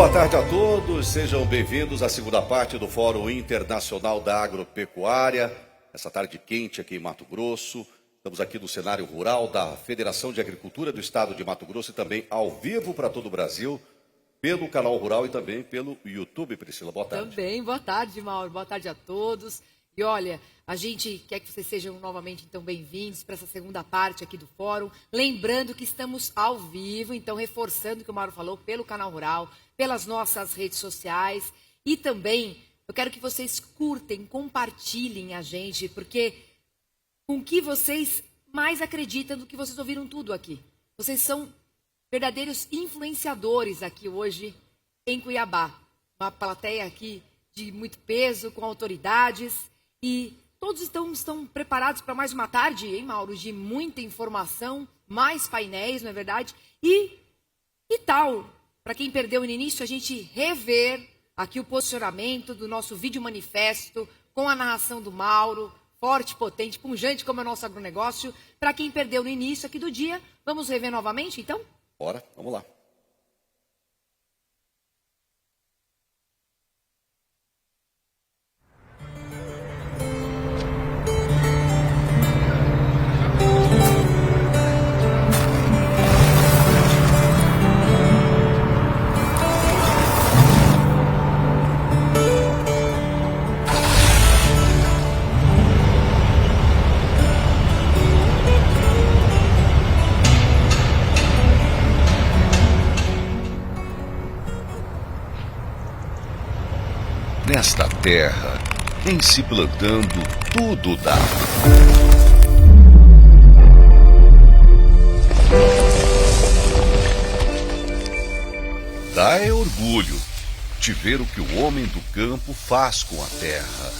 boa tarde a todos, sejam bem-vindos à segunda parte do Fórum Internacional da Agropecuária. Essa tarde quente aqui em Mato Grosso. Estamos aqui no cenário rural da Federação de Agricultura do Estado de Mato Grosso e também ao vivo para todo o Brasil, pelo canal Rural e também pelo YouTube. Priscila, boa tarde. Também, boa tarde, Mauro, boa tarde a todos. E olha, a gente quer que vocês sejam novamente então bem-vindos para essa segunda parte aqui do fórum. Lembrando que estamos ao vivo, então reforçando o que o Mauro falou, pelo canal Rural, pelas nossas redes sociais. E também eu quero que vocês curtem, compartilhem a gente, porque com o que vocês mais acreditam do que vocês ouviram tudo aqui. Vocês são verdadeiros influenciadores aqui hoje em Cuiabá. Uma plateia aqui de muito peso, com autoridades. E todos estão preparados para mais uma tarde, hein, Mauro? De muita informação, mais painéis, não é verdade? E tal, para quem perdeu no início, a gente rever aqui o posicionamento do nosso vídeo manifesto, com a narração do Mauro, forte, potente, pungente como é o nosso agronegócio. Para quem perdeu no início aqui do dia, vamos rever novamente, então? Bora, vamos lá. Nesta terra, em se plantando, tudo dá. Dá é orgulho de ver o que o homem do campo faz com a terra.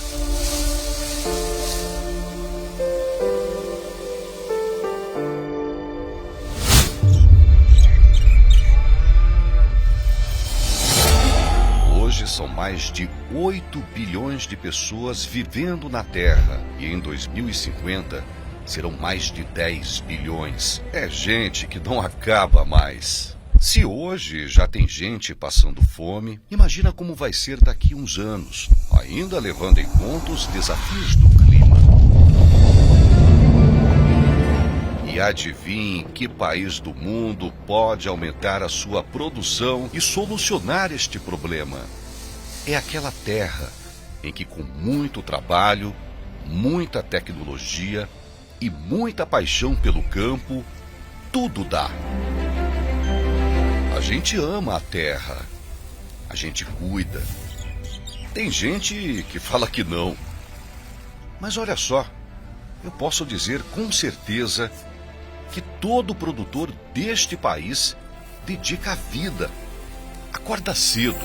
Hoje são mais de 8 bilhões de pessoas vivendo na Terra e em 2050 serão mais de 10 bilhões. É gente que não acaba mais. Se hoje já tem gente passando fome, imagina como vai ser daqui uns anos, ainda levando em conta os desafios do clima. E adivinhe que país do mundo pode aumentar a sua produção e solucionar este problema? É aquela terra em que, com muito trabalho, muita tecnologia e muita paixão pelo campo, tudo dá. A gente ama a terra, a gente cuida. Tem gente que fala que não. Mas olha só, eu posso dizer com certeza que todo produtor deste país dedica a vida, acorda cedo.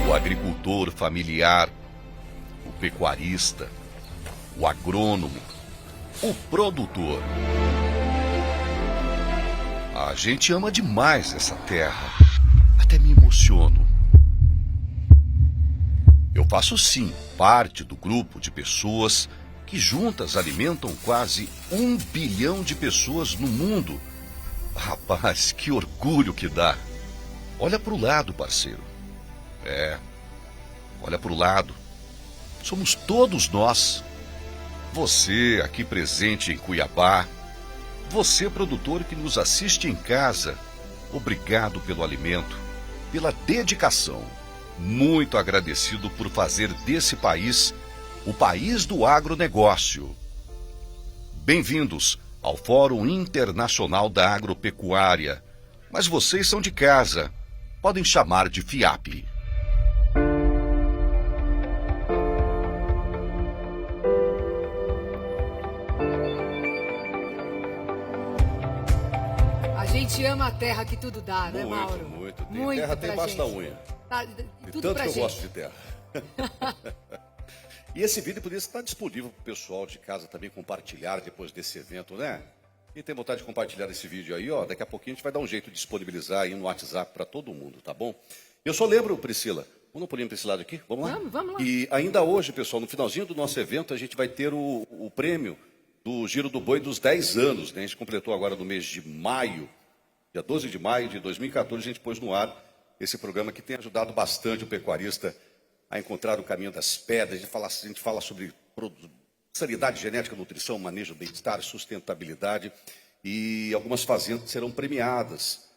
O agricultor familiar, o pecuarista, o agrônomo, o produtor. A gente ama demais essa terra, até me emociono. Eu faço sim parte do grupo de pessoas que juntas alimentam quase 1 bilhão de pessoas no mundo. Rapaz, que orgulho que dá. Olha para o lado, parceiro. Olha para o lado. Somos todos nós. Você aqui presente em Cuiabá, você produtor que nos assiste em casa, obrigado pelo alimento, pela dedicação. Muito agradecido por fazer desse país o país do agronegócio. Bem-vindos ao Fórum Internacional da Agropecuária. Mas vocês são de casa, podem chamar de FIAP. A gente ama a terra que tudo dá, né, Muito, Mauro? muito. Tem Muito terra tem pra embaixo da gente. unha. Tá, E tudo tanto pra que eu gente. gosto de terra. E esse vídeo poderia estar disponível para o pessoal de casa também compartilhar depois desse evento, né? Quem tem vontade de compartilhar esse vídeo aí, ó, daqui a pouquinho a gente vai dar um jeito de disponibilizar aí no WhatsApp para todo mundo, tá bom? Eu só lembro, Priscila, vamos pulinho para esse lado aqui? Vamos lá? Vamos lá. E ainda hoje, pessoal, no finalzinho do nosso evento, a gente vai ter o prêmio do Giro do Boi dos 10 anos, né? A gente completou agora no mês de maio. Dia 12 de maio de 2014, a gente pôs no ar esse programa que tem ajudado bastante o pecuarista a encontrar o caminho das pedras. A gente fala sobre sanidade genética, nutrição, manejo, bem-estar, sustentabilidade. E algumas fazendas serão premiadas,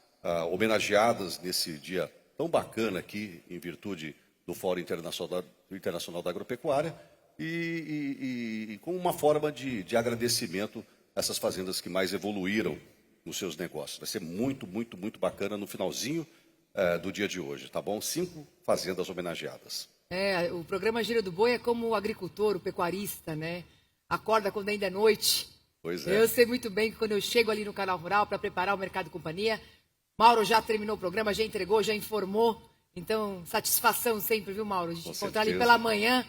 homenageadas nesse dia tão bacana aqui, em virtude do Fórum Internacional da Agropecuária, e com uma forma de agradecimento a essas fazendas que mais evoluíram nos seus negócios. Vai ser muito, muito, muito bacana no finalzinho do dia de hoje, tá bom? 5 fazendas homenageadas. O programa Giro do Boi é como o agricultor, o pecuarista, né? Acorda quando ainda é noite. Pois é. Eu sei muito bem que quando eu chego ali no Canal Rural para preparar o Mercado Companhia, Mauro já terminou o programa, já entregou, já informou. Então, satisfação sempre, viu, Mauro? A gente encontrar ali pela manhã.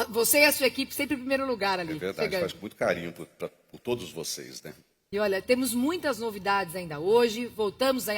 Você e a sua equipe sempre em primeiro lugar ali. É verdade, faz com muito carinho por todos vocês, né? E olha, temos muitas novidades ainda hoje. Voltamos a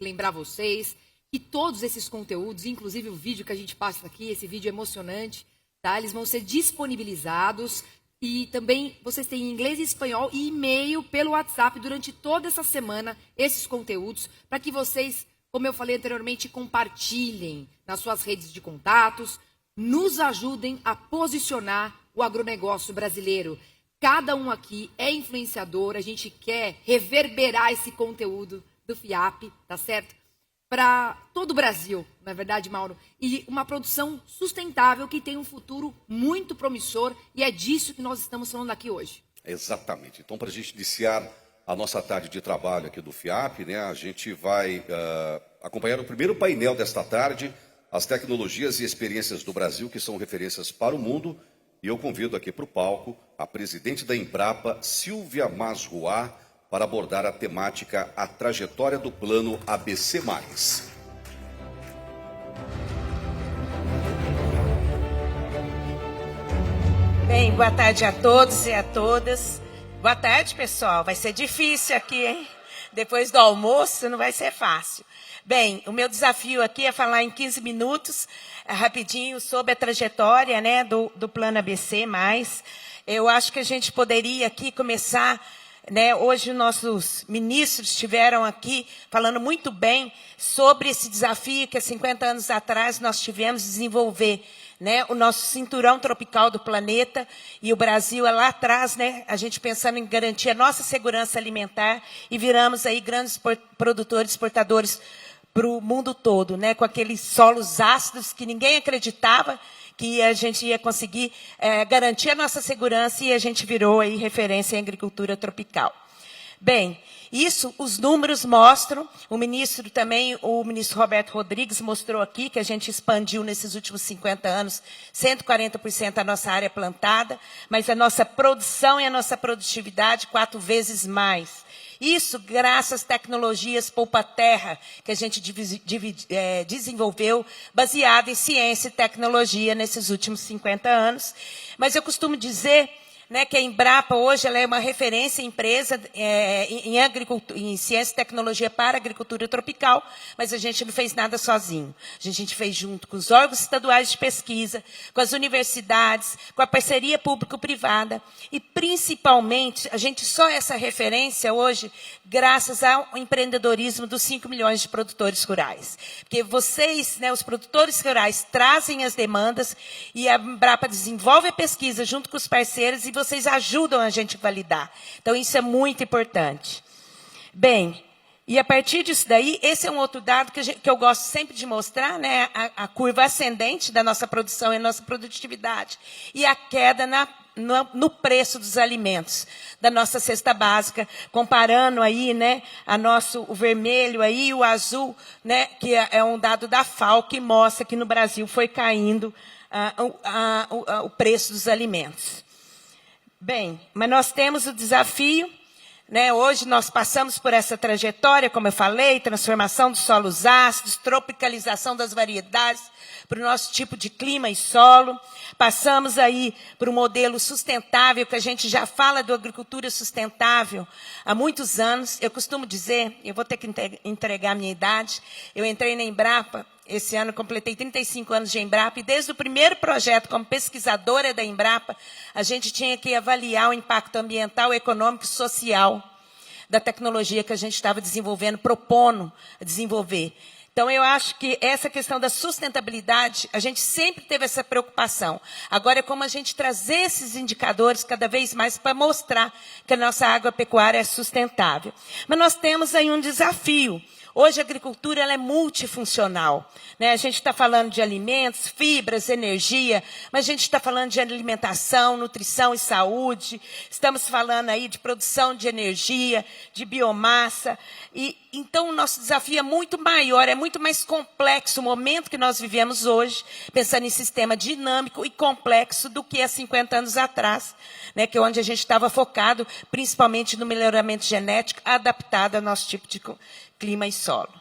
lembrar vocês que todos esses conteúdos, inclusive o vídeo que a gente passa aqui, esse vídeo emocionante, tá? Eles vão ser disponibilizados. E também vocês têm em inglês e espanhol e e-mail pelo WhatsApp durante toda essa semana esses conteúdos para que vocês, como eu falei anteriormente, compartilhem nas suas redes de contatos, nos ajudem a posicionar o agronegócio brasileiro. Cada um aqui é influenciador, a gente quer reverberar esse conteúdo do FIAP, tá certo? Para todo o Brasil, na verdade, Mauro, e uma produção sustentável que tem um futuro muito promissor, e é disso que nós estamos falando aqui hoje. Exatamente. Então, para a gente iniciar a nossa tarde de trabalho aqui do FIAP, né, a gente vai acompanhar o primeiro painel desta tarde, as tecnologias e experiências do Brasil, que são referências para o mundo, e eu convido aqui para o palco a presidente da Embrapa, Silvia Masruá, para abordar a temática A Trajetória do Plano ABC+. Bem, boa tarde a todos e a todas. Boa tarde, pessoal. Vai ser difícil aqui, hein? Depois do almoço não vai ser fácil. Bem, o meu desafio aqui é falar em 15 minutos, rapidinho, sobre a trajetória, né, do Plano ABC+. Eu acho que a gente poderia aqui começar... Né, hoje nossos ministros estiveram aqui falando muito bem sobre esse desafio que há 50 anos atrás nós tivemos de desenvolver, né, o nosso cinturão tropical do planeta, e o Brasil é lá atrás, né, a gente pensando em garantir a nossa segurança alimentar, e viramos aí grandes produtores, exportadores para o mundo todo, né, com aqueles solos ácidos que ninguém acreditava que a gente ia conseguir garantir a nossa segurança, e a gente virou aí referência em agricultura tropical. Bem, isso os números mostram, o ministro Roberto Rodrigues mostrou aqui que a gente expandiu nesses últimos 50 anos 140% a nossa área plantada, mas a nossa produção e a nossa produtividade 4 vezes mais. Isso graças às tecnologias poupa-terra que a gente desenvolveu, baseado em ciência e tecnologia nesses últimos 50 anos. Mas eu costumo dizer, né, que a Embrapa hoje ela é uma referência empresa em ciência e tecnologia para a agricultura tropical, mas a gente não fez nada sozinho. A gente fez junto com os órgãos estaduais de pesquisa, com as universidades, com a parceria público-privada, e principalmente, a gente só é essa referência hoje graças ao empreendedorismo dos 5 milhões de produtores rurais. Porque vocês, né, os produtores rurais, trazem as demandas, e a Embrapa desenvolve a pesquisa junto com os parceiros, e vocês ajudam a gente a validar. Então, isso é muito importante. Bem, e a partir disso daí, esse é um outro dado que eu gosto sempre de mostrar, né, a curva ascendente da nossa produção e nossa produtividade, e a queda no preço dos alimentos, da nossa cesta básica, comparando aí, né, o vermelho aí, o azul, né, que é um dado da FAO que mostra que no Brasil foi caindo o preço dos alimentos. Bem, mas nós temos o desafio, né? Hoje nós passamos por essa trajetória, como eu falei, transformação dos solos ácidos, tropicalização das variedades para o nosso tipo de clima e solo. Passamos aí para um modelo sustentável, que a gente já fala de agricultura sustentável há muitos anos. Eu costumo dizer, eu vou ter que entregar a minha idade, eu entrei na Embrapa, esse ano completei 35 anos de Embrapa, e desde o primeiro projeto como pesquisadora da Embrapa, a gente tinha que avaliar o impacto ambiental, econômico e social da tecnologia que a gente estava desenvolvendo, propondo desenvolver. Então, eu acho que essa questão da sustentabilidade, a gente sempre teve essa preocupação. Agora é como a gente trazer esses indicadores cada vez mais para mostrar que a nossa agropecuária é sustentável. Mas nós temos aí um desafio. Hoje a agricultura ela é multifuncional, né? A gente está falando de alimentos, fibras, energia, mas a gente está falando de alimentação, nutrição e saúde, estamos falando aí de produção de energia, de biomassa, e então o nosso desafio é muito maior, é muito mais complexo o momento que nós vivemos hoje, pensando em sistema dinâmico e complexo do que há 50 anos atrás, né? Que é onde a gente estava focado, principalmente no melhoramento genético, adaptado ao nosso tipo de clima e solo.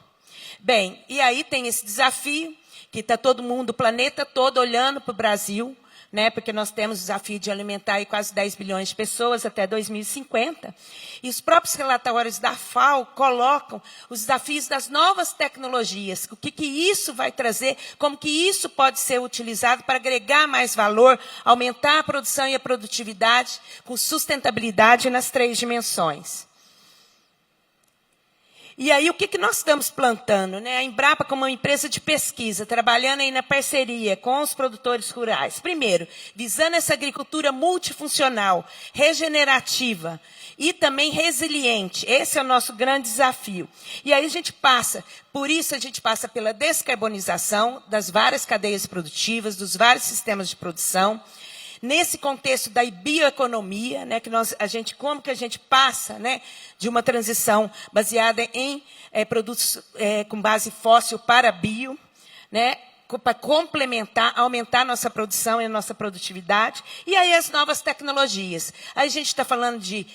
Bem, e aí tem esse desafio, que está todo mundo, o planeta todo, olhando para o Brasil, né, porque nós temos o desafio de alimentar aí quase 10 bilhões de pessoas até 2050. E os próprios relatórios da FAO colocam os desafios das novas tecnologias, o que isso vai trazer, como que isso pode ser utilizado para agregar mais valor, aumentar a produção e a produtividade, com sustentabilidade nas 3 dimensões. E aí, o que nós estamos plantando? Né? A Embrapa, como uma empresa de pesquisa, trabalhando aí na parceria com os produtores rurais. Primeiro, visando essa agricultura multifuncional, regenerativa e também resiliente. Esse é o nosso grande desafio. E aí a gente passa, por isso a gente passa pela descarbonização das várias cadeias produtivas, dos vários sistemas de produção. Nesse contexto da bioeconomia, né, que como que a gente passa, né, de uma transição baseada em produtos com base fóssil para bio, né, para complementar, aumentar a nossa produção e a nossa produtividade. E aí as novas tecnologias. Aí a gente está falando de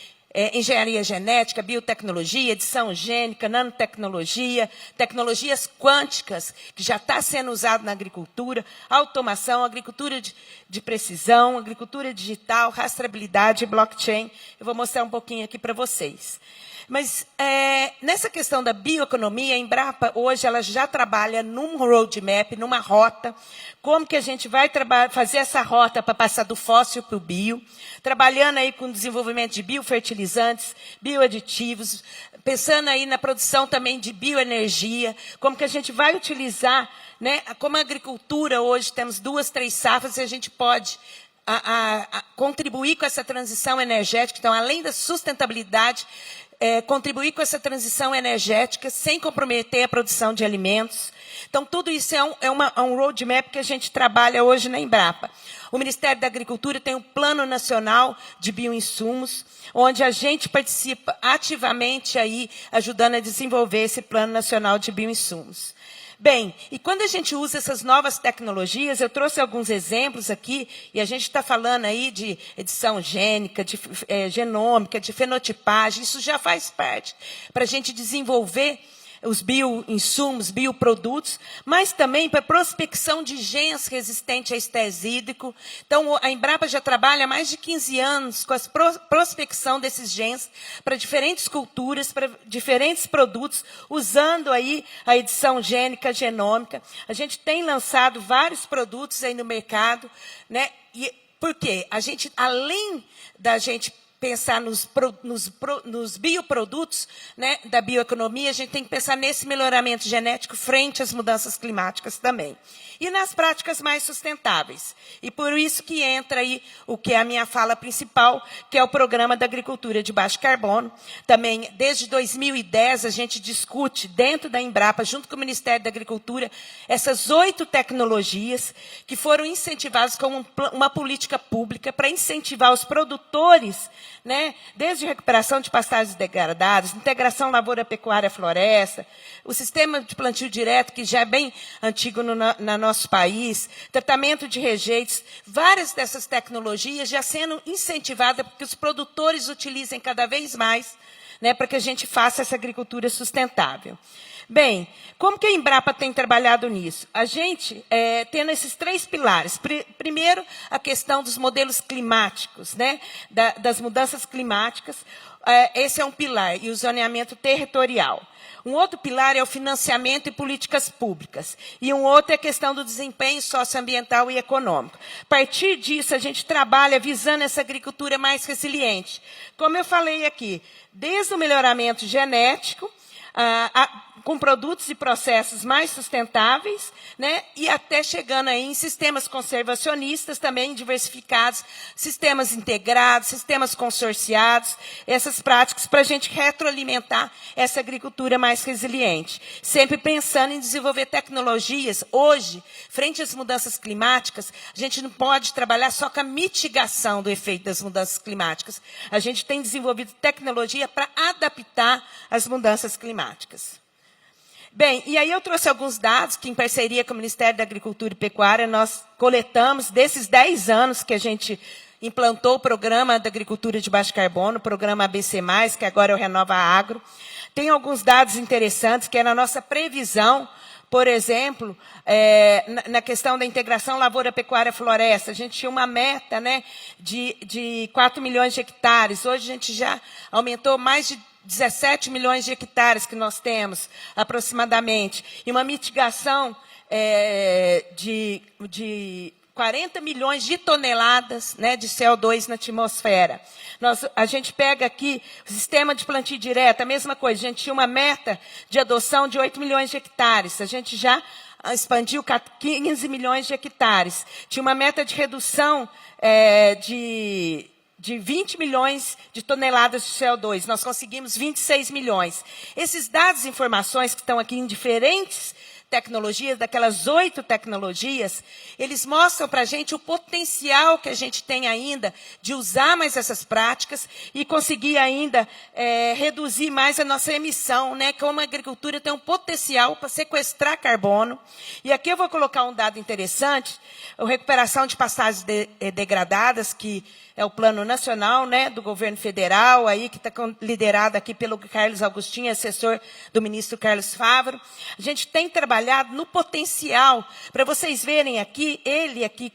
engenharia genética, biotecnologia, edição gênica, nanotecnologia, tecnologias quânticas, que já está sendo usado na agricultura, automação, agricultura de precisão, agricultura digital, rastreabilidade e blockchain. Eu vou mostrar um pouquinho aqui para vocês. Mas nessa questão da bioeconomia, a Embrapa hoje ela já trabalha num roadmap, numa rota, como que a gente vai fazer essa rota para passar do fóssil para o bio, trabalhando aí com o desenvolvimento de biofertilizantes, bioaditivos, pensando aí na produção também de bioenergia, como que a gente vai utilizar, né, como a agricultura hoje, temos 2, 3 safras, e a gente pode contribuir com essa transição energética. Então, além da sustentabilidade, contribuir com essa transição energética sem comprometer a produção de alimentos. Então, tudo isso é um roadmap que a gente trabalha hoje na Embrapa. O Ministério da Agricultura tem um Plano Nacional de Bioinsumos, onde a gente participa ativamente aí, ajudando a desenvolver esse Plano Nacional de Bioinsumos. Bem, e quando a gente usa essas novas tecnologias, eu trouxe alguns exemplos aqui, e a gente está falando aí de edição gênica, de genômica, de fenotipagem, isso já faz parte para a gente desenvolver os bioinsumos, bioprodutos, mas também para prospecção de genes resistentes a estresse hídrico. Então, a Embrapa já trabalha há mais de 15 anos com a prospecção desses genes para diferentes culturas, para diferentes produtos, usando aí a edição gênica, genômica. A gente tem lançado vários produtos aí no mercado, né? E por quê? A gente, além da gente pensar nos bioprodutos, né, da bioeconomia, a gente tem que pensar nesse melhoramento genético frente às mudanças climáticas também. E nas práticas mais sustentáveis. E por isso que entra aí o que é a minha fala principal, que é o Programa da Agricultura de Baixo Carbono. Também, desde 2010, a gente discute dentro da Embrapa, junto com o Ministério da Agricultura, essas 8 tecnologias que foram incentivadas como uma política pública para incentivar os produtores, né, desde recuperação de pastagens degradadas, integração lavoura-pecuária-floresta, o sistema de plantio direto, que já é bem antigo no nosso país, tratamento de rejeitos, várias dessas tecnologias já sendo incentivadas para que os produtores utilizem cada vez mais, né, para que a gente faça essa agricultura sustentável. Bem, como que a Embrapa tem trabalhado nisso? A gente, tendo esses 3 pilares. Primeiro, a questão dos modelos climáticos, né? Das mudanças climáticas, esse é um pilar, e o zoneamento territorial. Um outro pilar é o financiamento e políticas públicas. E um outro é a questão do desempenho socioambiental e econômico. A partir disso, a gente trabalha visando essa agricultura mais resiliente. Como eu falei aqui, desde o melhoramento genético, com produtos e processos mais sustentáveis, né, e até chegando aí em sistemas conservacionistas também diversificados, sistemas integrados, sistemas consorciados, essas práticas para a gente retroalimentar essa agricultura mais resiliente. Sempre pensando em desenvolver tecnologias. Hoje, frente às mudanças climáticas, a gente não pode trabalhar só com a mitigação do efeito das mudanças climáticas. A gente tem desenvolvido tecnologia para adaptar as mudanças climáticas. Bem, e aí eu trouxe alguns dados que, em parceria com o Ministério da Agricultura e Pecuária, nós coletamos desses 10 anos que a gente implantou o Programa da Agricultura de Baixo Carbono, o Programa ABC+, que agora é o Renova Agro. Tem alguns dados interessantes, que é na nossa previsão, por exemplo, na questão da integração lavoura-pecuária-floresta. A gente tinha uma meta, né, de 4 milhões de hectares. Hoje a gente já aumentou mais de 17 milhões de hectares que nós temos, aproximadamente, e uma mitigação de 40 milhões de toneladas, né, de CO2 na atmosfera. A gente pega aqui o sistema de plantio direto, a mesma coisa, a gente tinha uma meta de adoção de 8 milhões de hectares, a gente já expandiu 15 milhões de hectares. Tinha uma meta de redução de 20 milhões de toneladas de CO2. Nós conseguimos 26 milhões. Esses dados e informações que estão aqui em diferentes tecnologias, daquelas 8 tecnologias, eles mostram para a gente o potencial que a gente tem ainda de usar mais essas práticas e conseguir ainda reduzir mais a nossa emissão, né? Como a agricultura tem um potencial para sequestrar carbono. E aqui eu vou colocar um dado interessante, a recuperação de pastagens degradadas, que é o Plano Nacional, né, do Governo Federal, aí, que está liderado aqui pelo Carlos Agostinho, assessor do ministro Carlos Favaro. A gente tem trabalhado no potencial, para vocês verem aqui,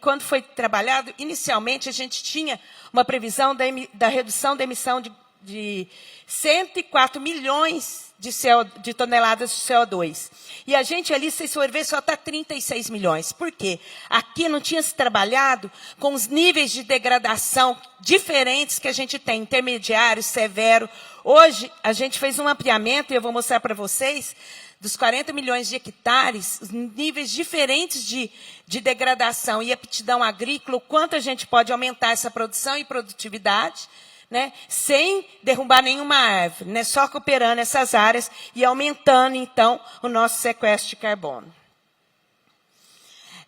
quando foi trabalhado, inicialmente a gente tinha uma previsão da redução da emissão de 104 milhões de toneladas de CO2. E a gente ali, se for ver, só está 36 milhões. Por quê? Aqui não tinha se trabalhado com os níveis de degradação diferentes que a gente tem, intermediário, severo. Hoje, a gente fez um mapeamento, e eu vou mostrar para vocês, dos 40 milhões de hectares, os níveis diferentes de degradação e aptidão agrícola, o quanto a gente pode aumentar essa produção e produtividade, né, sem derrubar nenhuma árvore, né, só cooperando essas áreas e aumentando, então, o nosso sequestro de carbono.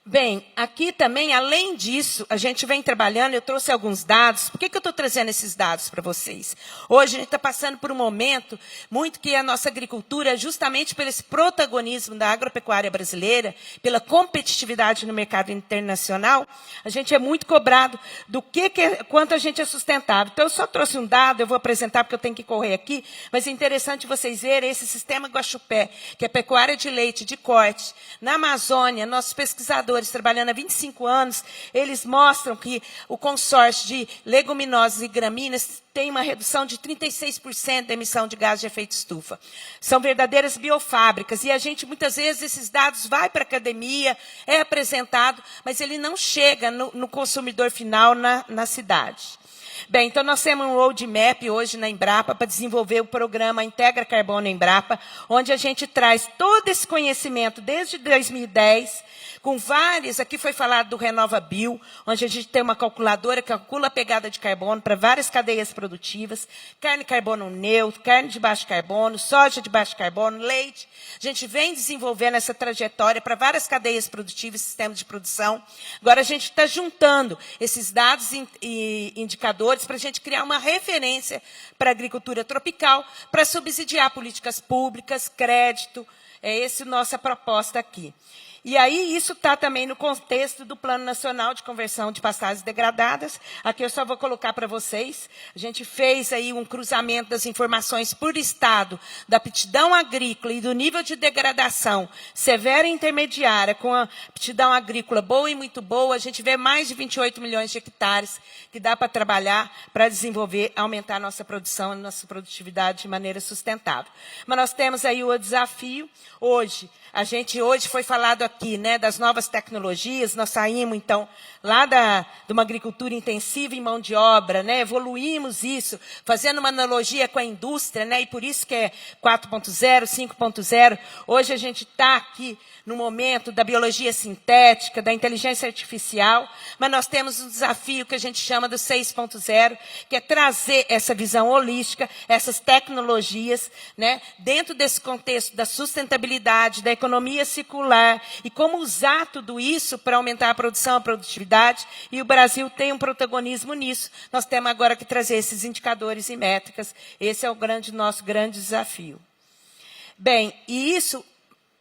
Bem, aqui também, além disso, a gente vem trabalhando, eu trouxe alguns dados. Por que eu estou trazendo esses dados para vocês? Hoje a gente está passando por um momento muito que a nossa agricultura, justamente por esse protagonismo da agropecuária brasileira, pela competitividade no mercado internacional, a gente é muito cobrado do quanto a gente é sustentável. Então, eu só trouxe um dado, eu vou apresentar porque eu tenho que correr aqui, mas é interessante vocês verem esse sistema Guaxupé, que é pecuária de leite, de corte. Na Amazônia, nossos pesquisadores, trabalhando há 25 anos, eles mostram que o consórcio de leguminosas e gramíneas tem uma redução de 36% da emissão de gás de efeito estufa. São verdadeiras biofábricas. E a gente, muitas vezes, esses dados vai para a academia, é apresentado, mas ele não chega no consumidor final na cidade. Bem, então nós temos um roadmap hoje na Embrapa para desenvolver o programa Integra Carbono Embrapa, onde a gente traz todo esse conhecimento desde 2010, com várias, aqui foi falado do Renova Bio, onde a gente tem uma calculadora que calcula a pegada de carbono para várias cadeias produtivas, carne carbono neutro, carne de baixo carbono, soja de baixo carbono, leite. A gente vem desenvolvendo essa trajetória para várias cadeias produtivas, sistemas de produção. Agora a gente está juntando esses dados e indicadores para a gente criar uma referência para a agricultura tropical, para subsidiar políticas públicas, crédito. É essa a nossa proposta aqui. E aí, isso está também no contexto do Plano Nacional de Conversão de Pastagens Degradadas. Aqui eu só vou colocar para vocês. A gente fez aí um cruzamento das informações por estado, da aptidão agrícola e do nível de degradação severa e intermediária, com a aptidão agrícola boa e muito boa. A gente vê mais de 28 milhões de hectares que dá para trabalhar, para desenvolver, aumentar a nossa produção, a nossa produtividade de maneira sustentável. Mas nós temos aí o desafio hoje. Hoje foi falado aqui, né, das novas tecnologias, nós saímos, então, lá de uma agricultura intensiva em mão de obra, né, evoluímos isso, fazendo uma analogia com a indústria, né, e por isso que é 4.0, 5.0. Hoje a gente está aqui no momento da biologia sintética, da inteligência artificial, mas nós temos um desafio que a gente chama do 6.0, que é trazer essa visão holística, essas tecnologias, né, dentro desse contexto da sustentabilidade, da economia circular, e como usar tudo isso para aumentar a produção, a produtividade, e o Brasil tem um protagonismo nisso. Nós temos agora que trazer esses indicadores e métricas. Esse é o nosso grande desafio. Bem, e isso,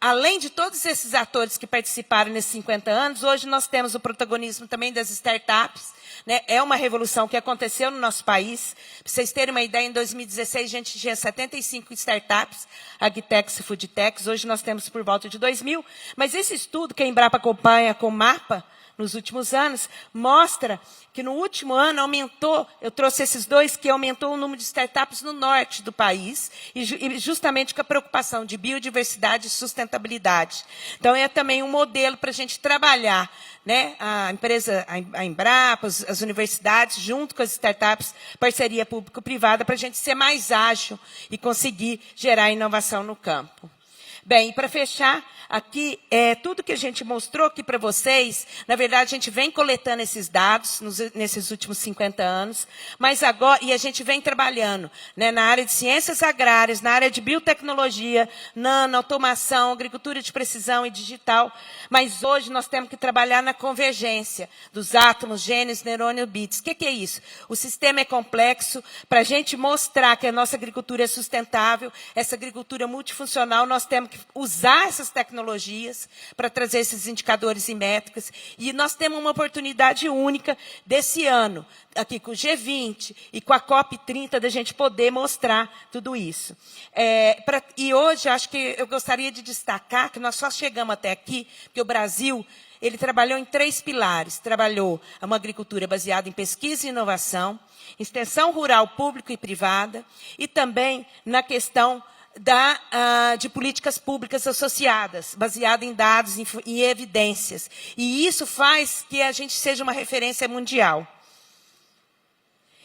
além de todos esses atores que participaram nesses 50 anos, hoje nós temos o protagonismo também das startups, né? É uma revolução que aconteceu no nosso país. Para vocês terem uma ideia, em 2016 a gente tinha 75 startups, agtechs e foodtechs. Hoje nós temos por volta de 2.000. Mas esse estudo que a Embrapa acompanha com o MAPA, nos últimos anos, mostra que no último ano aumentou, eu trouxe esses dois, que aumentou o número de startups no norte do país, e justamente com a preocupação de biodiversidade e sustentabilidade. Então, é também um modelo para a gente trabalhar, né, a empresa, a Embrapa, as universidades, junto com as startups, parceria público-privada, para a gente ser mais ágil e conseguir gerar inovação no campo. Bem, para fechar, aqui, tudo que a gente mostrou aqui para vocês, na verdade, a gente vem coletando esses dados nesses últimos 50 anos, mas agora, e a gente vem trabalhando, né, na área de ciências agrárias, na área de biotecnologia, nano, automação, agricultura de precisão e digital, mas hoje nós temos que trabalhar na convergência dos átomos, genes, neurônios, bits. O que é isso? O sistema é complexo. Para a gente mostrar que a nossa agricultura é sustentável, essa agricultura multifuncional, nós temos que usar essas tecnologias para trazer esses indicadores e métricas. E nós temos uma oportunidade única desse ano, aqui com o G20 e com a COP30, da gente poder mostrar tudo isso. E hoje, acho que eu gostaria de destacar que nós só chegamos até aqui, porque o Brasil, ele trabalhou em 3 pilares. Trabalhou uma agricultura baseada em pesquisa e inovação, extensão rural pública e privada, e também na questão de políticas públicas associadas, baseada em dados e evidências. E isso faz que a gente seja uma referência mundial.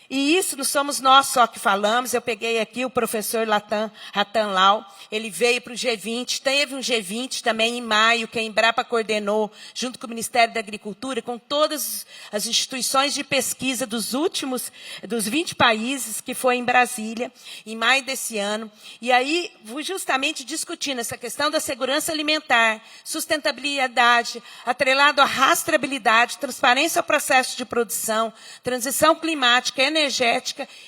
E isso não somos nós só que falamos. Eu peguei aqui o professor Ratan Lal, ele veio para o G20, teve um G20 também em maio, que a Embrapa coordenou, junto com o Ministério da Agricultura, com todas as instituições de pesquisa dos 20 países, que foi em Brasília, em maio desse ano. E aí, justamente discutindo essa questão da segurança alimentar, sustentabilidade, atrelado à rastreabilidade, transparência ao processo de produção, transição climática, energética,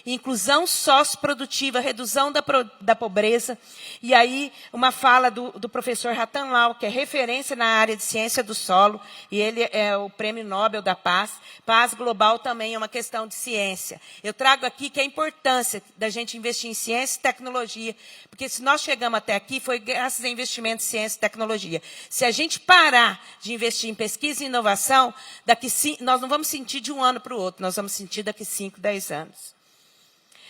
inclusão socioprodutiva, redução da pobreza. E aí, uma fala do professor Ratan Lal, que é referência na área de ciência do solo, e ele é o Prêmio Nobel da Paz. Paz global também é uma questão de ciência. Eu trago aqui que a importância da gente investir em ciência e tecnologia, porque se nós chegamos até aqui, foi graças a investimento em ciência e tecnologia. Se a gente parar de investir em pesquisa e inovação, nós não vamos sentir de um ano para o outro, nós vamos sentir daqui 5, 10 anos.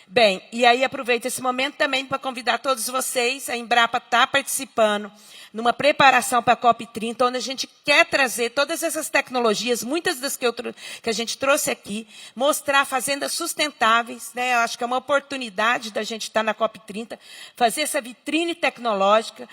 Bem, e aí aproveito esse momento também para convidar todos vocês. A Embrapa está participando numa preparação para a COP30, onde a gente quer trazer todas essas tecnologias, muitas das que a gente trouxe aqui, mostrar fazendas sustentáveis, né? Eu acho que é uma oportunidade da gente estar na COP30, fazer essa vitrine tecnológica.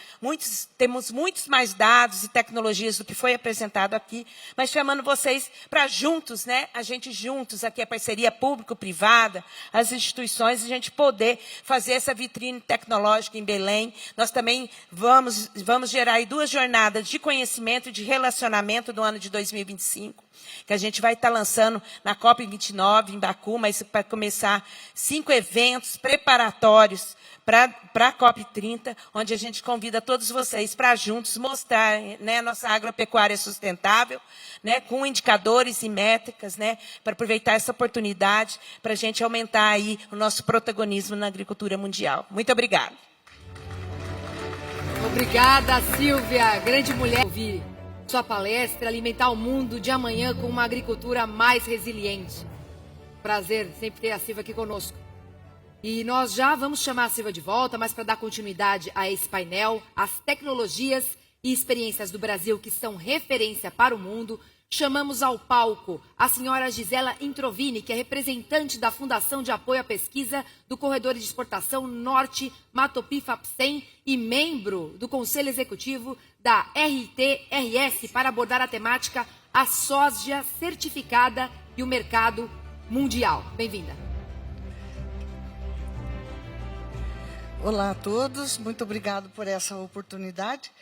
Temos muitos mais dados e tecnologias do que foi apresentado aqui, mas chamando vocês para juntos, né? A gente juntos, aqui a parceria público-privada, as instituições, a gente poder fazer essa vitrine tecnológica em Belém. Nós também vamos gerar aí 2 jornadas de conhecimento e de relacionamento no ano de 2025. que a gente vai estar lançando na COP29 em Baku, mas para começar 5 eventos preparatórios para a COP30, onde a gente convida todos vocês para juntos mostrar, né, nossa agropecuária sustentável, né, com indicadores e métricas, né, para aproveitar essa oportunidade para a gente aumentar aí o nosso protagonismo na agricultura mundial. Muito obrigada. Obrigada, Silvia. Grande mulher. Ouvir sua palestra, alimentar o mundo de amanhã com uma agricultura mais resiliente. Prazer sempre ter a Silvia aqui conosco. E nós já vamos chamar a Silvia de volta, mas para dar continuidade a esse painel, as tecnologias e experiências do Brasil que são referência para o mundo, chamamos ao palco a senhora Gisela Introvini, que é representante da Fundação de Apoio à Pesquisa do Corredor de Exportação Norte Matopi-FAPSEM e membro do Conselho Executivo da RTRS para abordar a temática A Soja Certificada e o Mercado Mundial. Bem-vinda. Olá a todos, muito obrigado por essa oportunidade.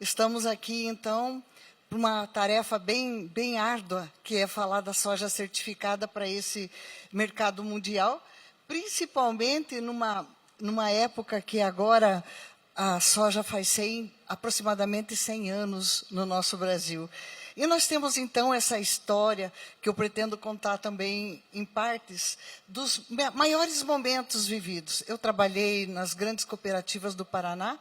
Estamos aqui, então, para uma tarefa bem árdua, que é falar da soja certificada para esse mercado mundial, principalmente numa época que agora a soja faz aproximadamente 100 anos no nosso Brasil. E nós temos, então, essa história que eu pretendo contar também, em partes, dos maiores momentos vividos. Eu trabalhei nas grandes cooperativas do Paraná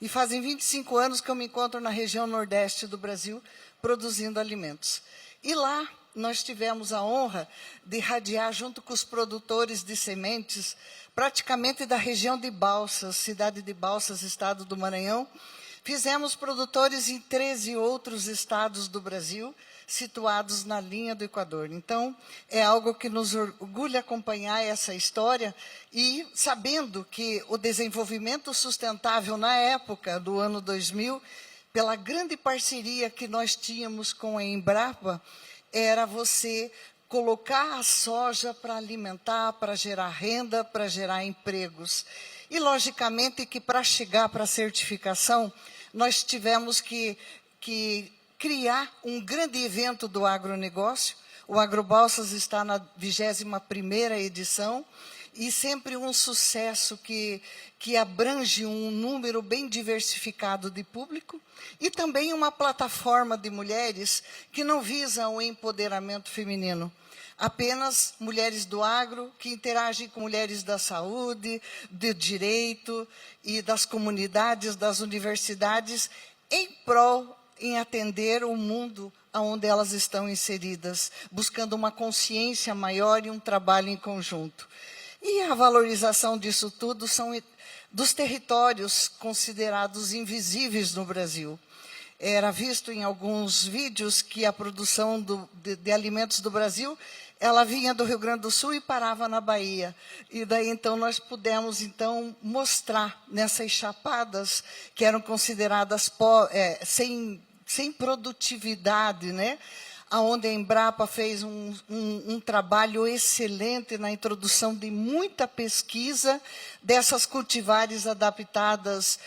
e fazem 25 anos que eu me encontro na região nordeste do Brasil, produzindo alimentos. E lá nós tivemos a honra de irradiar, junto com os produtores de sementes, praticamente da região de Balsas, cidade de Balsas, estado do Maranhão. Fizemos produtores em 13 outros estados do Brasil, situados na linha do Equador. Então, é algo que nos orgulha acompanhar essa história e sabendo que o desenvolvimento sustentável na época do ano 2000, pela grande parceria que nós tínhamos com a Embrapa, era você colocar a soja para alimentar, para gerar renda, para gerar empregos. E, logicamente, que para chegar para a certificação, nós tivemos que criar um grande evento do agronegócio. O AgroBalsas está na 21ª edição e sempre um sucesso que abrange um número bem diversificado de público e também uma plataforma de mulheres que não visa o empoderamento feminino. Apenas mulheres do agro que interagem com mulheres da saúde, do direito e das comunidades, das universidades, em atender o mundo onde elas estão inseridas, buscando uma consciência maior e um trabalho em conjunto. E a valorização disso tudo são dos territórios considerados invisíveis no Brasil. Era visto em alguns vídeos que a produção de alimentos do Brasil, ela vinha do Rio Grande do Sul e parava na Bahia. E daí, então, nós pudemos, então, mostrar nessas chapadas que eram consideradas sem produtividade, né? Onde a Embrapa fez um trabalho excelente na introdução de muita pesquisa dessas cultivares adaptadas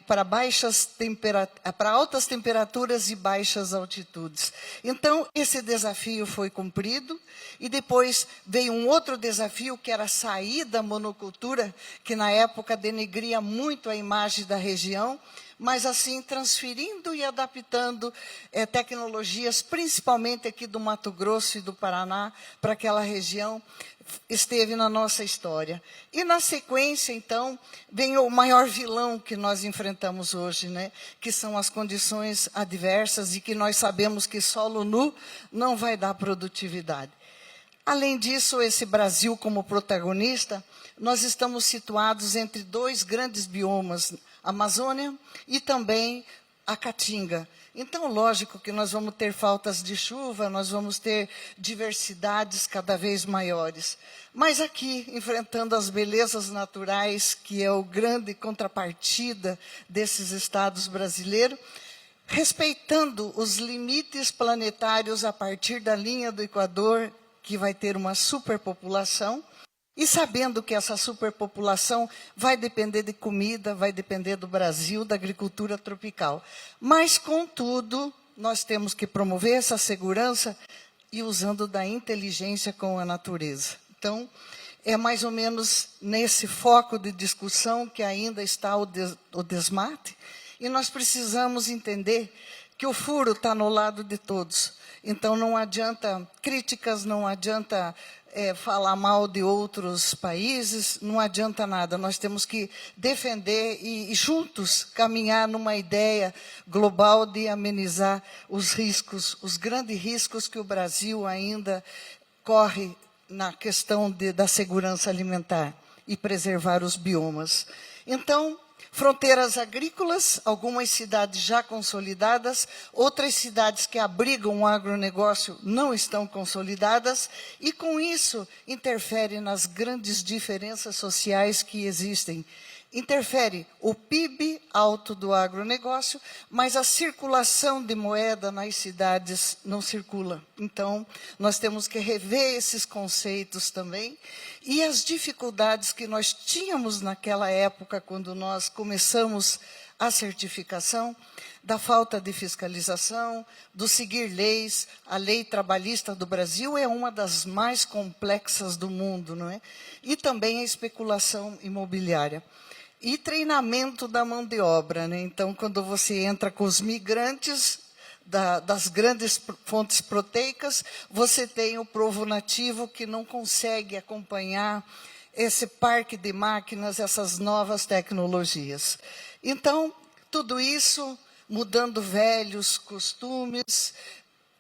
para altas temperaturas e baixas altitudes. Então, esse desafio foi cumprido, e depois veio um outro desafio, que era sair da monocultura, que na época denegria muito a imagem da região, mas assim transferindo e adaptando tecnologias, principalmente aqui do Mato Grosso e do Paraná, para aquela região, esteve na nossa história. E na sequência, então, vem o maior vilão que nós enfrentamos hoje, né? Que são as condições adversas e que nós sabemos que solo nu não vai dar produtividade. Além disso, esse Brasil como protagonista, nós estamos situados entre dois grandes biomas, a Amazônia e também a Caatinga. Então, lógico que nós vamos ter faltas de chuva, nós vamos ter diversidades cada vez maiores. Mas aqui, enfrentando as belezas naturais, que é o grande contrapartida desses estados brasileiros, respeitando os limites planetários a partir da linha do Equador, que vai ter uma superpopulação, e sabendo que essa superpopulação vai depender de comida, vai depender do Brasil, da agricultura tropical. Mas, contudo, nós temos que promover essa segurança e usando da inteligência com a natureza. Então, é mais ou menos nesse foco de discussão que ainda está o desmate, e nós precisamos entender que o furo está no lado de todos. Então, não adianta críticas, não adianta falar mal de outros países, não adianta nada. Nós temos que defender e juntos caminhar numa ideia global de amenizar os riscos, os grandes riscos que o Brasil ainda corre na questão da segurança alimentar e preservar os biomas. Então, fronteiras agrícolas, algumas cidades já consolidadas, outras cidades que abrigam o agronegócio não estão consolidadas, e com isso interfere nas grandes diferenças sociais que existem. Interfere o PIB alto do agronegócio, mas a circulação de moeda nas cidades não circula. Então, nós temos que rever esses conceitos também. E as dificuldades que nós tínhamos naquela época, quando nós começamos a certificação, da falta de fiscalização, do seguir leis. A lei trabalhista do Brasil é uma das mais complexas do mundo, não é? E também a especulação imobiliária. E treinamento da mão de obra, né? Então, quando você entra com os migrantes das grandes fontes proteicas, você tem o povo nativo que não consegue acompanhar esse parque de máquinas, essas novas tecnologias. Então, tudo isso mudando velhos costumes,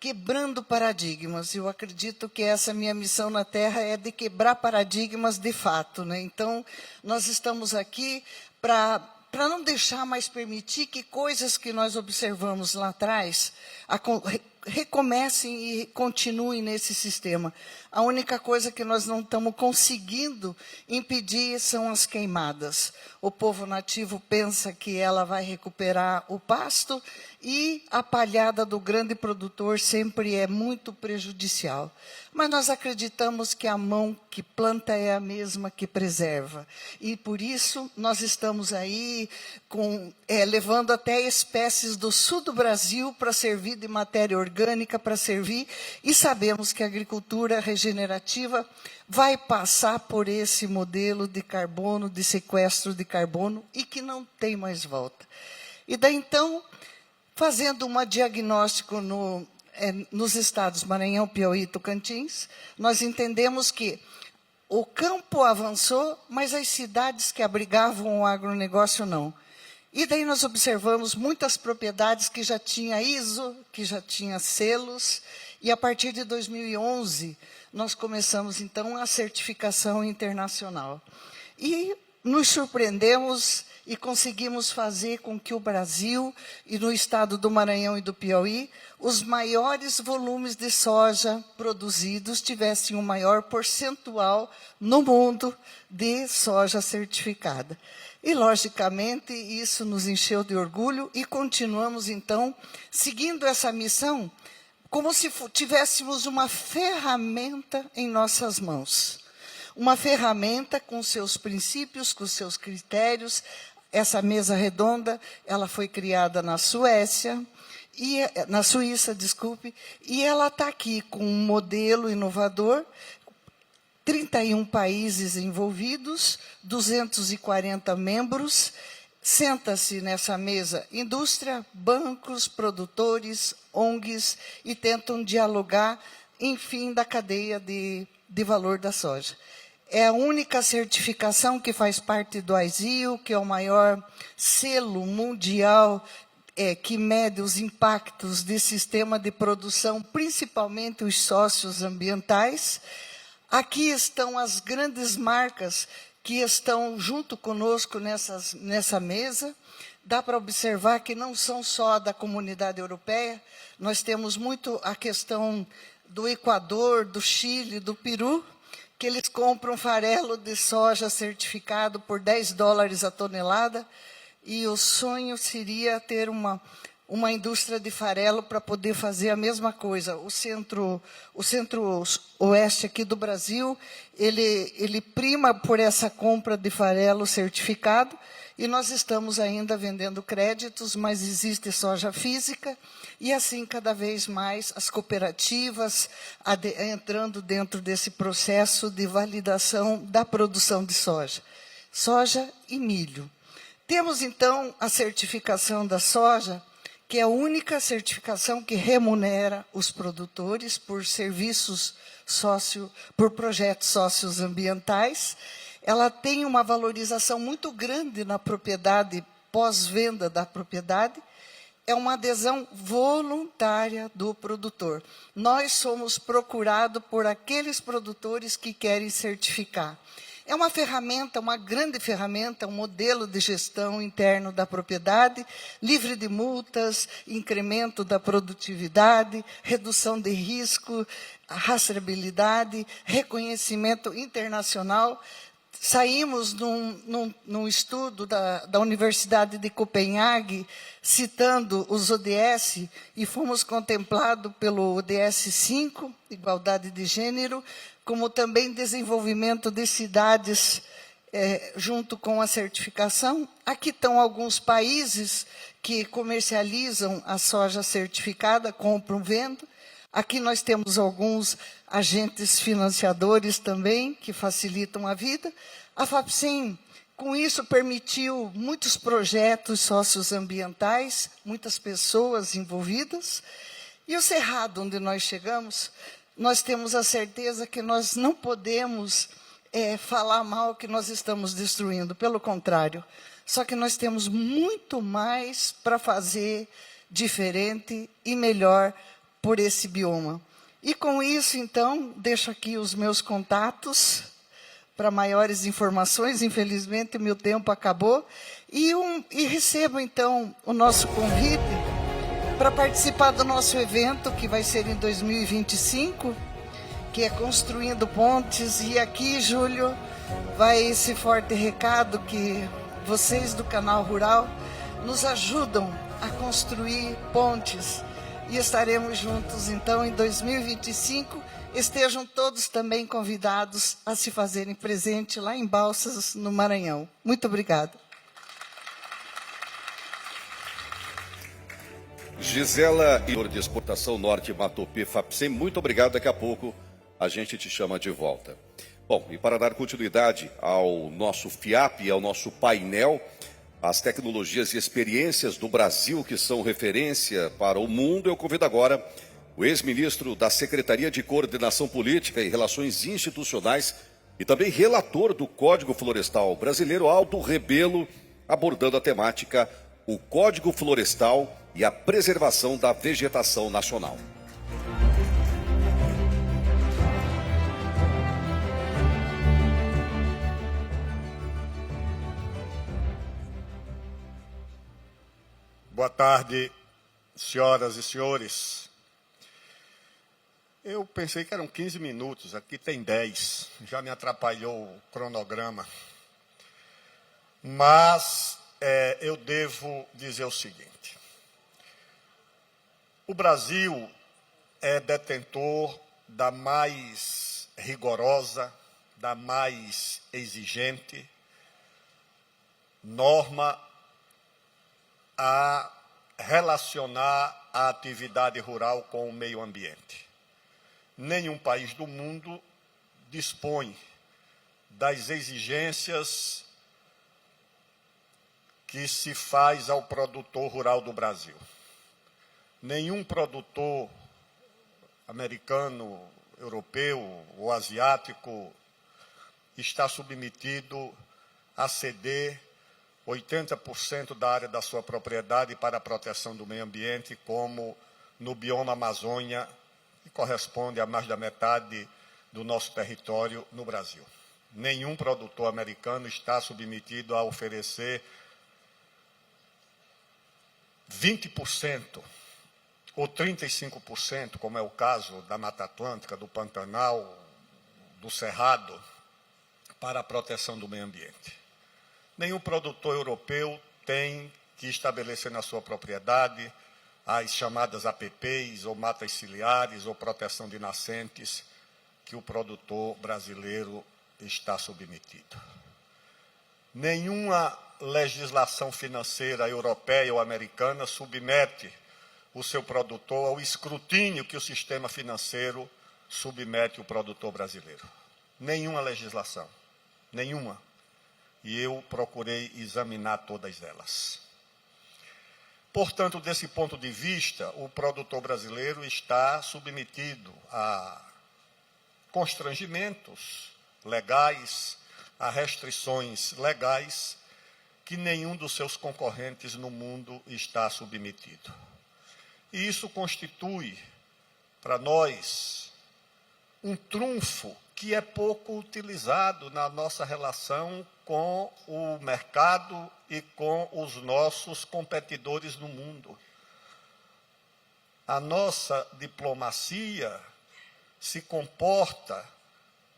quebrando paradigmas. Eu acredito que essa minha missão na Terra é de quebrar paradigmas de fato, né? Então, nós estamos aqui para não deixar mais permitir que coisas que nós observamos lá atrás recomecem e continuem nesse sistema. A única coisa que nós não estamos conseguindo impedir são as queimadas. O povo nativo pensa que ela vai recuperar o pasto e a palhada do grande produtor sempre é muito prejudicial. Mas nós acreditamos que a mão que planta é a mesma que preserva. E, por isso, nós estamos aí levando até espécies do sul do Brasil para servir de matéria orgânica, para servir, e sabemos que a agricultura regenerativa vai passar por esse modelo de carbono, de sequestro de carbono, e que não tem mais volta. E daí, então, fazendo um diagnóstico nos estados Maranhão, Piauí e Tocantins, nós entendemos que o campo avançou, mas as cidades que abrigavam o agronegócio não. E daí nós observamos muitas propriedades que já tinham ISO, que já tinham selos, e a partir de 2011, nós começamos, então, a certificação internacional. E nos surpreendemos e conseguimos fazer com que o Brasil, e no estado do Maranhão e do Piauí, os maiores volumes de soja produzidos tivessem um maior percentual no mundo de soja certificada. E, logicamente, isso nos encheu de orgulho e continuamos, então, seguindo essa missão como se tivéssemos uma ferramenta em nossas mãos. Uma ferramenta com seus princípios, com seus critérios. Essa mesa redonda, ela foi criada na Suíça, e ela está aqui com um modelo inovador, 31 países envolvidos, 240 membros. Senta-se nessa mesa indústria, bancos, produtores, ONGs, e tentam dialogar, enfim, da cadeia de valor da soja. É a única certificação que faz parte do ISIO, que é o maior selo mundial que mede os impactos de sistema de produção, principalmente os socioambientais. Aqui estão as grandes marcas que estão junto conosco nessa mesa. Dá para observar que não são só da comunidade europeia, nós temos muito a questão do Equador, do Chile, do Peru, que eles compram farelo de soja certificado por $10 a tonelada, e o sonho seria ter uma indústria de farelo para poder fazer a mesma coisa. O centro-oeste aqui do Brasil, ele prima por essa compra de farelo certificado, e nós estamos ainda vendendo créditos, mas existe soja física, e assim cada vez mais as cooperativas entrando dentro desse processo de validação da produção de soja e milho. Temos, então, a certificação da soja, que é a única certificação que remunera os produtores por serviços por projetos socioambientais. Ela tem uma valorização muito grande na propriedade, pós-venda da propriedade. É uma adesão voluntária do produtor. Nós somos procurados por aqueles produtores que querem certificar. É uma ferramenta, uma grande ferramenta, um modelo de gestão interno da propriedade, livre de multas, incremento da produtividade, redução de risco, rastreabilidade, reconhecimento internacional. Saímos num estudo da Universidade de Copenhague, citando os ODS, e fomos contemplados pelo ODS 5, Igualdade de Gênero, como também desenvolvimento de cidades junto com a certificação. Aqui estão alguns países que comercializam a soja certificada, compram, vendem. Aqui nós temos alguns agentes financiadores também, que facilitam a vida. A FAPSEM, com isso, permitiu muitos projetos socioambientais, muitas pessoas envolvidas. E o Cerrado, onde nós chegamos, nós temos a certeza que nós não podemos falar mal que nós estamos destruindo, pelo contrário. Só que nós temos muito mais para fazer diferente e melhor por esse bioma. E com isso, então, deixo aqui os meus contatos para maiores informações. Infelizmente, o meu tempo acabou. E recebo, então, o nosso convite para participar do nosso evento, que vai ser em 2025, que é Construindo Pontes. E aqui, Júlio, vai esse forte recado que vocês do Canal Rural nos ajudam a construir pontes. E estaremos juntos, então, em 2025. Estejam todos também convidados a se fazerem presente lá em Balsas, no Maranhão. Muito obrigada. Gisela, de Exportação Norte Matopê, FAPSEM, muito obrigado. Daqui a pouco a gente te chama de volta. Bom, e para dar continuidade ao nosso FIAP, ao nosso painel, as tecnologias e experiências do Brasil que são referência para o mundo, eu convido agora o ex-ministro da Secretaria de Coordenação Política e Relações Institucionais e também relator do Código Florestal Brasileiro, Aldo Rebelo, abordando a temática o Código Florestal e a preservação da vegetação nacional. Boa tarde, senhoras e senhores. Eu pensei que eram 15 minutos, aqui tem 10. Já me atrapalhou o cronograma. Mas eu devo dizer o seguinte. O Brasil é detentor da mais rigorosa, da mais exigente norma a relacionar a atividade rural com o meio ambiente. Nenhum país do mundo dispõe das exigências que se faz ao produtor rural do Brasil. Nenhum produtor americano, europeu ou asiático está submetido a ceder 80% da área da sua propriedade para a proteção do meio ambiente, como no bioma Amazônia, que corresponde a mais da metade do nosso território no Brasil. Nenhum produtor americano está submetido a oferecer 20% ou 35%, como é o caso da Mata Atlântica, do Pantanal, do Cerrado, para a proteção do meio ambiente. Nenhum produtor europeu tem que estabelecer na sua propriedade as chamadas APPs, ou matas ciliares, ou proteção de nascentes, que o produtor brasileiro está submetido. Nenhuma legislação financeira europeia ou americana submete o seu produtor ao escrutínio que o sistema financeiro submete o produtor brasileiro. Nenhuma legislação, nenhuma. E eu procurei examinar todas elas. Portanto, desse ponto de vista, o produtor brasileiro está submetido a constrangimentos legais, a restrições legais que nenhum dos seus concorrentes no mundo está submetido. E isso constitui, para nós, um trunfo que é pouco utilizado na nossa relação com o mercado e com os nossos competidores no mundo. A nossa diplomacia se comporta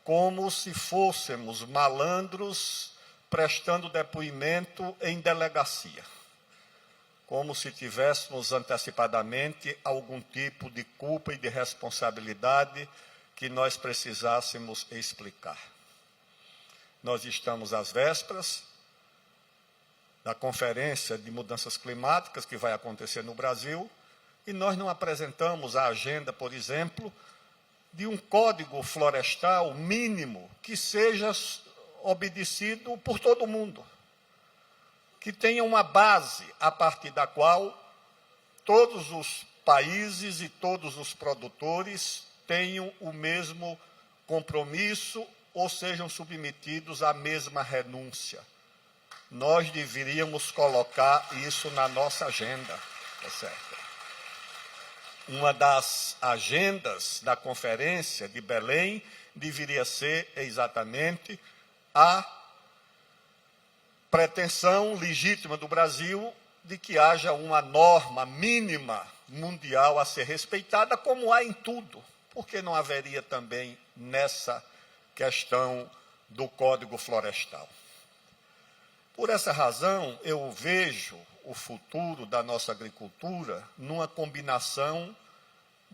como se fôssemos malandros prestando depoimento em delegacia, como se tivéssemos antecipadamente algum tipo de culpa e de responsabilidade que nós precisássemos explicar. Nós estamos às vésperas da Conferência de Mudanças Climáticas que vai acontecer no Brasil e nós não apresentamos a agenda, por exemplo, de um código florestal mínimo que seja obedecido por todo mundo, que tenha uma base a partir da qual todos os países e todos os produtores tenham o mesmo compromisso ou sejam submetidos à mesma renúncia. Nós deveríamos colocar isso na nossa agenda, tá certo? Uma das agendas da Conferência de Belém deveria ser exatamente a pretensão legítima do Brasil de que haja uma norma mínima mundial a ser respeitada, como há em tudo. Por que não haveria também nessa questão do Código Florestal? Por essa razão, eu vejo o futuro da nossa agricultura numa combinação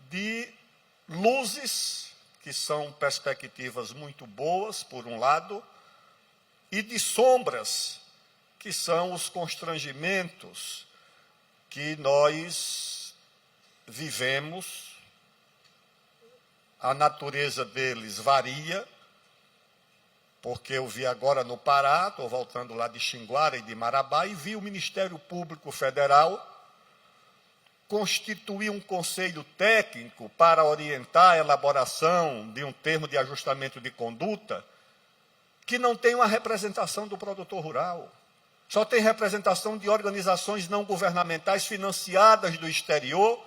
de luzes, que são perspectivas muito boas, por um lado, e de sombras, que são os constrangimentos que nós vivemos. A natureza deles varia, porque eu vi agora no Pará, estou voltando lá de Xinguara e de Marabá, e vi o Ministério Público Federal constituir um conselho técnico para orientar a elaboração de um termo de ajustamento de conduta que não tem uma representação do produtor rural. Só tem representação de organizações não governamentais financiadas do exterior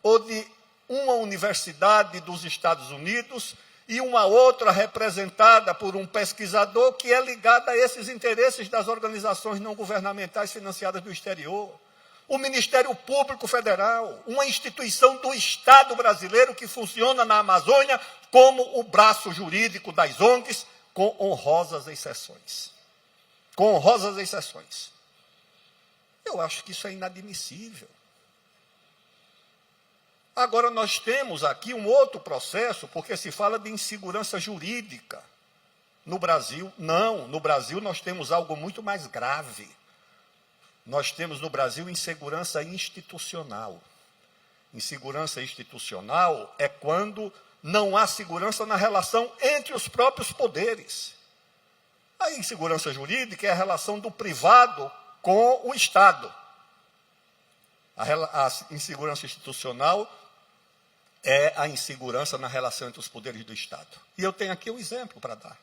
ou de uma universidade dos Estados Unidos e uma outra representada por um pesquisador que é ligado a esses interesses das organizações não governamentais financiadas do exterior. O Ministério Público Federal, uma instituição do Estado brasileiro que funciona na Amazônia como o braço jurídico das ONGs, com honrosas exceções. Com honrosas exceções. Eu acho que isso é inadmissível. Agora, nós temos aqui um outro processo, porque se fala de insegurança jurídica. No Brasil, não. No Brasil, nós temos algo muito mais grave. Nós temos no Brasil insegurança institucional. Insegurança institucional é quando não há segurança na relação entre os próprios poderes. A insegurança jurídica é a relação do privado com o Estado. A insegurança institucional é a insegurança na relação entre os poderes do Estado. E eu tenho aqui um exemplo para dar.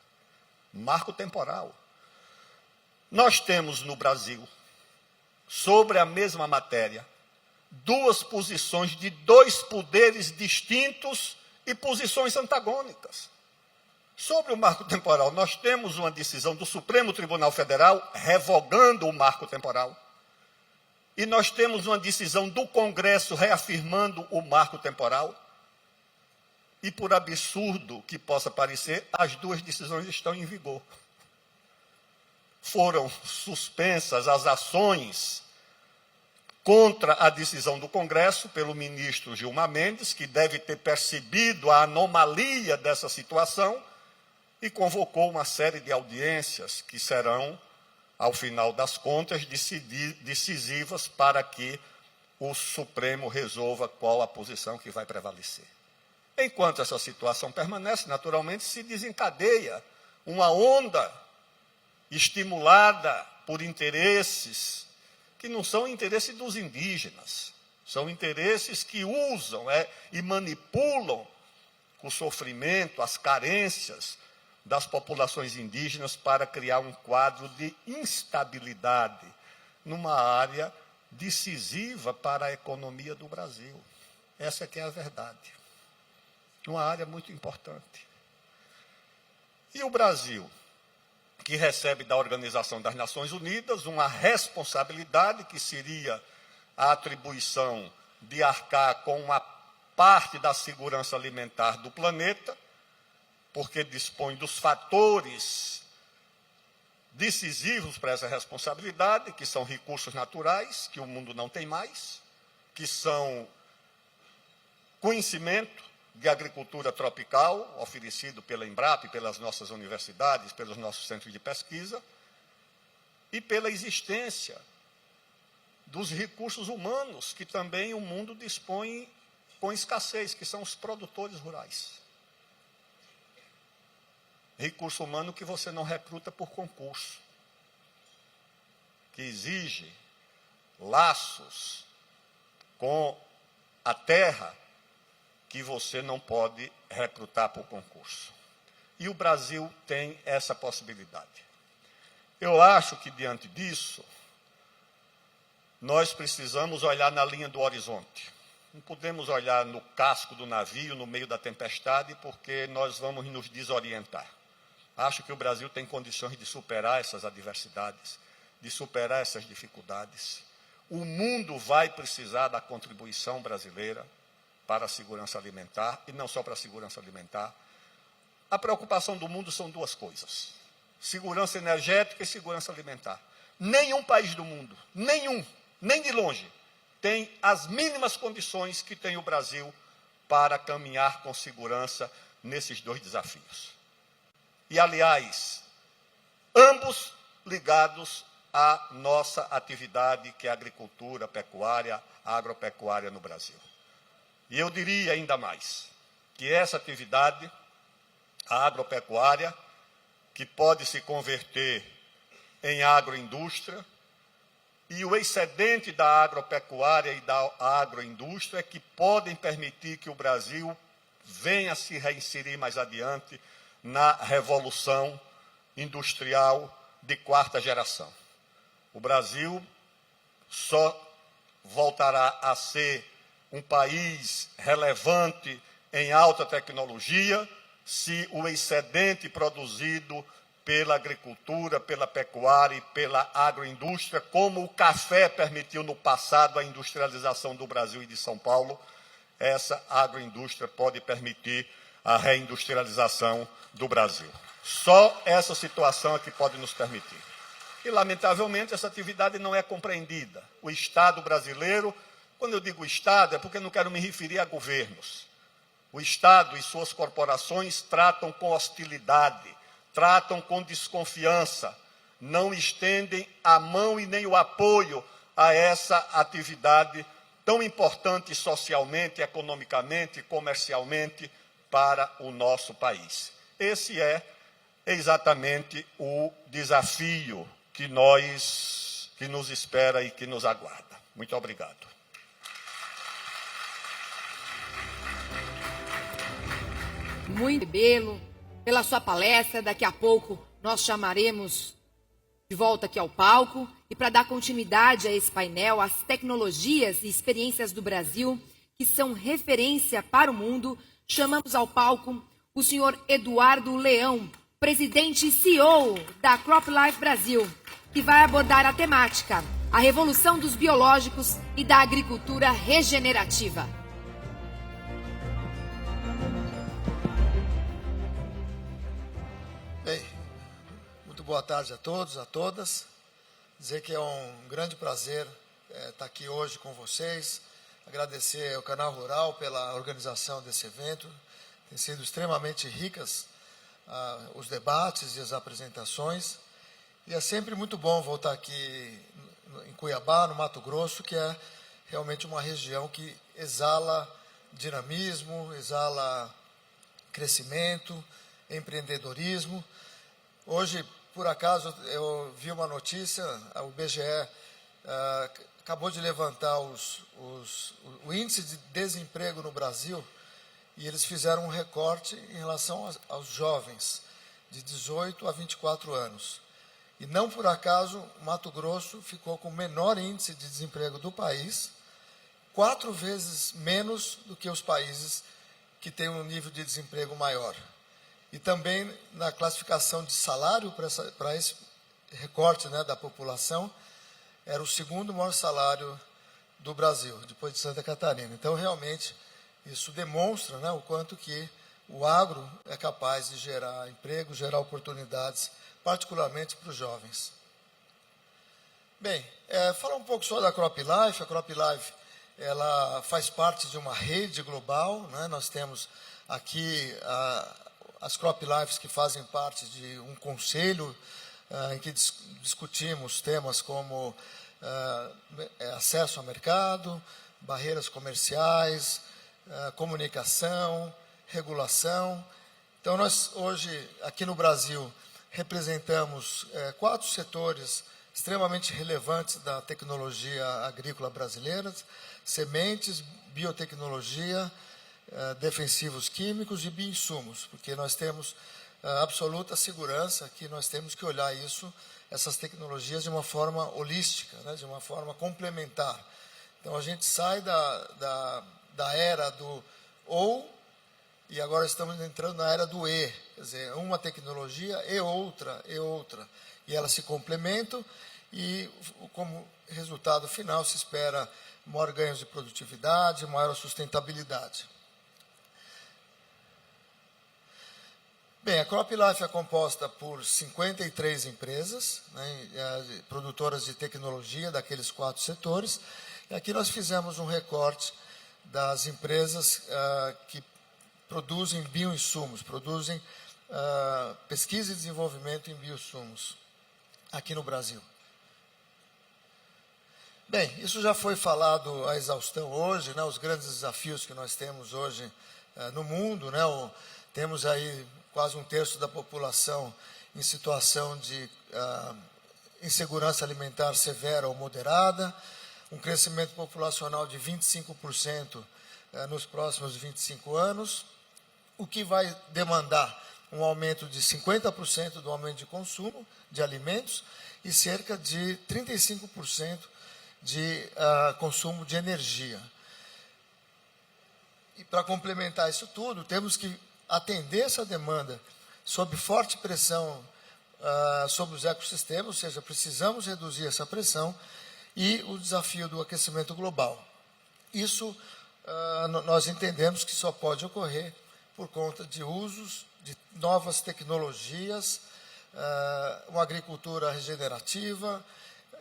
Marco temporal. Nós temos no Brasil, sobre a mesma matéria, duas posições de dois poderes distintos e posições antagônicas. Sobre o marco temporal, nós temos uma decisão do Supremo Tribunal Federal revogando o marco temporal. E nós temos uma decisão do Congresso reafirmando o marco temporal. E, por absurdo que possa parecer, as duas decisões estão em vigor. Foram suspensas as ações contra a decisão do Congresso pelo ministro Gilmar Mendes, que deve ter percebido a anomalia dessa situação, e convocou uma série de audiências que serão, ao final das contas, decisivas para que o Supremo resolva qual a posição que vai prevalecer. Enquanto essa situação permanece, naturalmente se desencadeia uma onda estimulada por interesses que não são interesses dos indígenas, são interesses que usam e manipulam o sofrimento, as carências das populações indígenas para criar um quadro de instabilidade numa área decisiva para a economia do Brasil. Essa que é a verdade. Uma área muito importante. E o Brasil, que recebe da Organização das Nações Unidas uma responsabilidade que seria a atribuição de arcar com uma parte da segurança alimentar do planeta, porque dispõe dos fatores decisivos para essa responsabilidade, que são recursos naturais, que o mundo não tem mais, que são conhecimento de agricultura tropical, oferecido pela Embrapa, pelas nossas universidades, pelos nossos centros de pesquisa, e pela existência dos recursos humanos, que também o mundo dispõe com escassez, que são os produtores rurais. Recurso humano que você não recruta por concurso, que exige laços com a terra que você não pode recrutar por concurso. E o Brasil tem essa possibilidade. Eu acho que, diante disso, nós precisamos olhar na linha do horizonte. Não podemos olhar no casco do navio, no meio da tempestade, porque nós vamos nos desorientar. Acho que o Brasil tem condições de superar essas adversidades, de superar essas dificuldades. O mundo vai precisar da contribuição brasileira para a segurança alimentar, e não só para a segurança alimentar. A preocupação do mundo são duas coisas: segurança energética e segurança alimentar. Nenhum país do mundo, nenhum, nem de longe, tem as mínimas condições que tem o Brasil para caminhar com segurança nesses dois desafios. E, aliás, ambos ligados à nossa atividade, que é a agricultura, pecuária, a agropecuária no Brasil. E eu diria ainda mais, que essa atividade, a agropecuária, que pode se converter em agroindústria, e o excedente da agropecuária e da agroindústria que podem permitir que o Brasil venha se reinserir mais adiante na revolução industrial de quarta geração. O Brasil só voltará a ser um país relevante em alta tecnologia se o excedente produzido pela agricultura, pela pecuária e pela agroindústria, como o café permitiu no passado a industrialização do Brasil e de São Paulo, essa agroindústria pode permitir a reindustrialização do Brasil. Só essa situação é que pode nos permitir. E, lamentavelmente, essa atividade não é compreendida. O Estado brasileiro, quando eu digo Estado, é porque não quero me referir a governos. O Estado e suas corporações tratam com hostilidade, tratam com desconfiança, não estendem a mão e nem o apoio a essa atividade tão importante socialmente, economicamente, comercialmente, para o nosso país. Esse é exatamente o desafio que nos espera e que nos aguarda. Muito obrigado. Muito belo pela sua palestra. Daqui a pouco nós chamaremos de volta aqui ao palco, e para dar continuidade a esse painel, as tecnologias e experiências do Brasil que são referência para o mundo, chamamos ao palco o senhor Eduardo Leão, presidente e CEO da CropLife Brasil, que vai abordar a temática, a revolução dos biológicos e da agricultura regenerativa. Bem, muito boa tarde a todos, a todas. Dizer que é um grande prazer estar aqui hoje com vocês, agradecer ao Canal Rural pela organização desse evento. Tem sido extremamente ricas os debates e as apresentações. E é sempre muito bom voltar aqui em Cuiabá, no Mato Grosso, que é realmente uma região que exala dinamismo, exala crescimento, empreendedorismo. Hoje, por acaso, eu vi uma notícia, o IBGE acabou de levantar o índice de desemprego no Brasil, e eles fizeram um recorte em relação aos jovens de 18 a 24 anos. E não por acaso, Mato Grosso ficou com o menor índice de desemprego do país, 4 vezes menos do que os países que têm um nível de desemprego maior. E também na classificação de salário para esse recorte, né, da população, era o segundo maior salário do Brasil, depois de Santa Catarina. Então, realmente, isso demonstra, né, o quanto que o agro é capaz de gerar emprego, gerar oportunidades, particularmente para os jovens. Bem, falar um pouco só da CropLife. A CropLife, ela faz parte de uma rede global, né? Nós temos aqui as CropLifes que fazem parte de um conselho em que discutimos temas como acesso ao mercado, barreiras comerciais, comunicação, regulação. Então, nós hoje, aqui no Brasil, representamos 4 setores extremamente relevantes da tecnologia agrícola brasileira: sementes, biotecnologia, defensivos químicos e bioinsumos, porque nós temos absoluta segurança que nós temos que olhar essas tecnologias de uma forma holística, né, de uma forma complementar. Então, a gente sai da era do ou, e agora estamos entrando na era do e, quer dizer, uma tecnologia e outra, e elas se complementam, e como resultado final se espera maior ganhos de produtividade, maior sustentabilidade. Bem, a CropLife é composta por 53 empresas, né, produtoras de tecnologia daqueles 4 setores, e aqui nós fizemos um recorte das empresas que produzem bioinsumos, produzem pesquisa e desenvolvimento em bioinsumos aqui no Brasil. Bem, isso já foi falado à exaustão hoje, né, os grandes desafios que nós temos hoje no mundo, né, temos aí quase 1/3 da população em situação de insegurança alimentar severa ou moderada, um crescimento populacional de 25% nos próximos 25 anos, o que vai demandar um aumento de 50% do aumento de consumo de alimentos e cerca de 35% de consumo de energia. E para complementar isso tudo, temos que atender essa demanda sob forte pressão sobre os ecossistemas, ou seja, precisamos reduzir essa pressão, e o desafio do aquecimento global. Isso nós entendemos que só pode ocorrer por conta de usos de novas tecnologias, uma agricultura regenerativa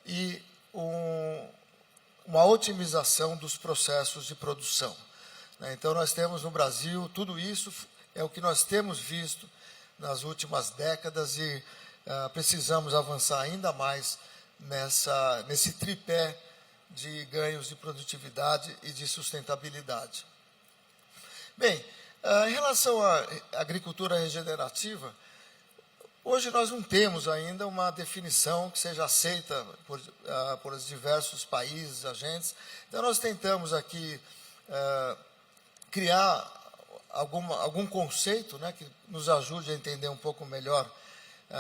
e uma otimização dos processos de produção. Então, nós temos no Brasil, tudo isso é o que nós temos visto nas últimas décadas e precisamos avançar ainda mais nesse tripé de ganhos de produtividade e de sustentabilidade. Bem, em relação à agricultura regenerativa, hoje nós não temos ainda uma definição que seja aceita por diversos países, agentes. Então, nós tentamos aqui criar algum conceito, né, que nos ajude a entender um pouco melhor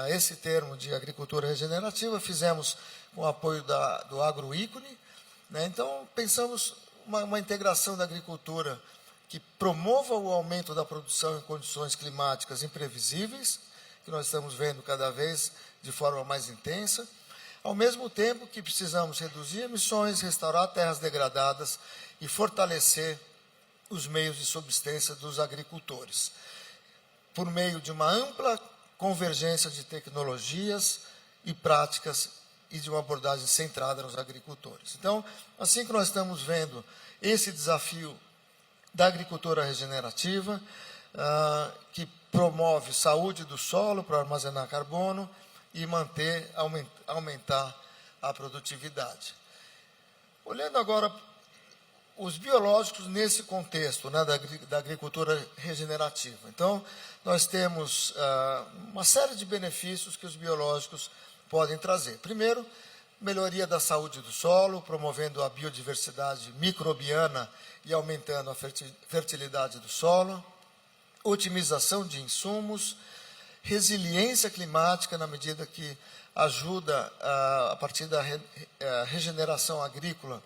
esse termo de agricultura regenerativa. Fizemos com o apoio do agroícone, né? Então, pensamos uma integração da agricultura que promova o aumento da produção em condições climáticas imprevisíveis, que nós estamos vendo cada vez de forma mais intensa, ao mesmo tempo que precisamos reduzir emissões, restaurar terras degradadas e fortalecer os meios de subsistência dos agricultores, por meio de uma ampla convergência de tecnologias e práticas e de uma abordagem centrada nos agricultores. Então, assim que nós estamos vendo esse desafio da agricultura regenerativa, que promove saúde do solo para armazenar carbono e aumentar a produtividade. Olhando agora os biológicos nesse contexto, né, da agricultura regenerativa. Então, nós temos uma série de benefícios que os biológicos podem trazer. Primeiro, melhoria da saúde do solo, promovendo a biodiversidade microbiana e aumentando a fertilidade do solo. Otimização de insumos, resiliência climática, na medida que ajuda, a partir da regeneração agrícola,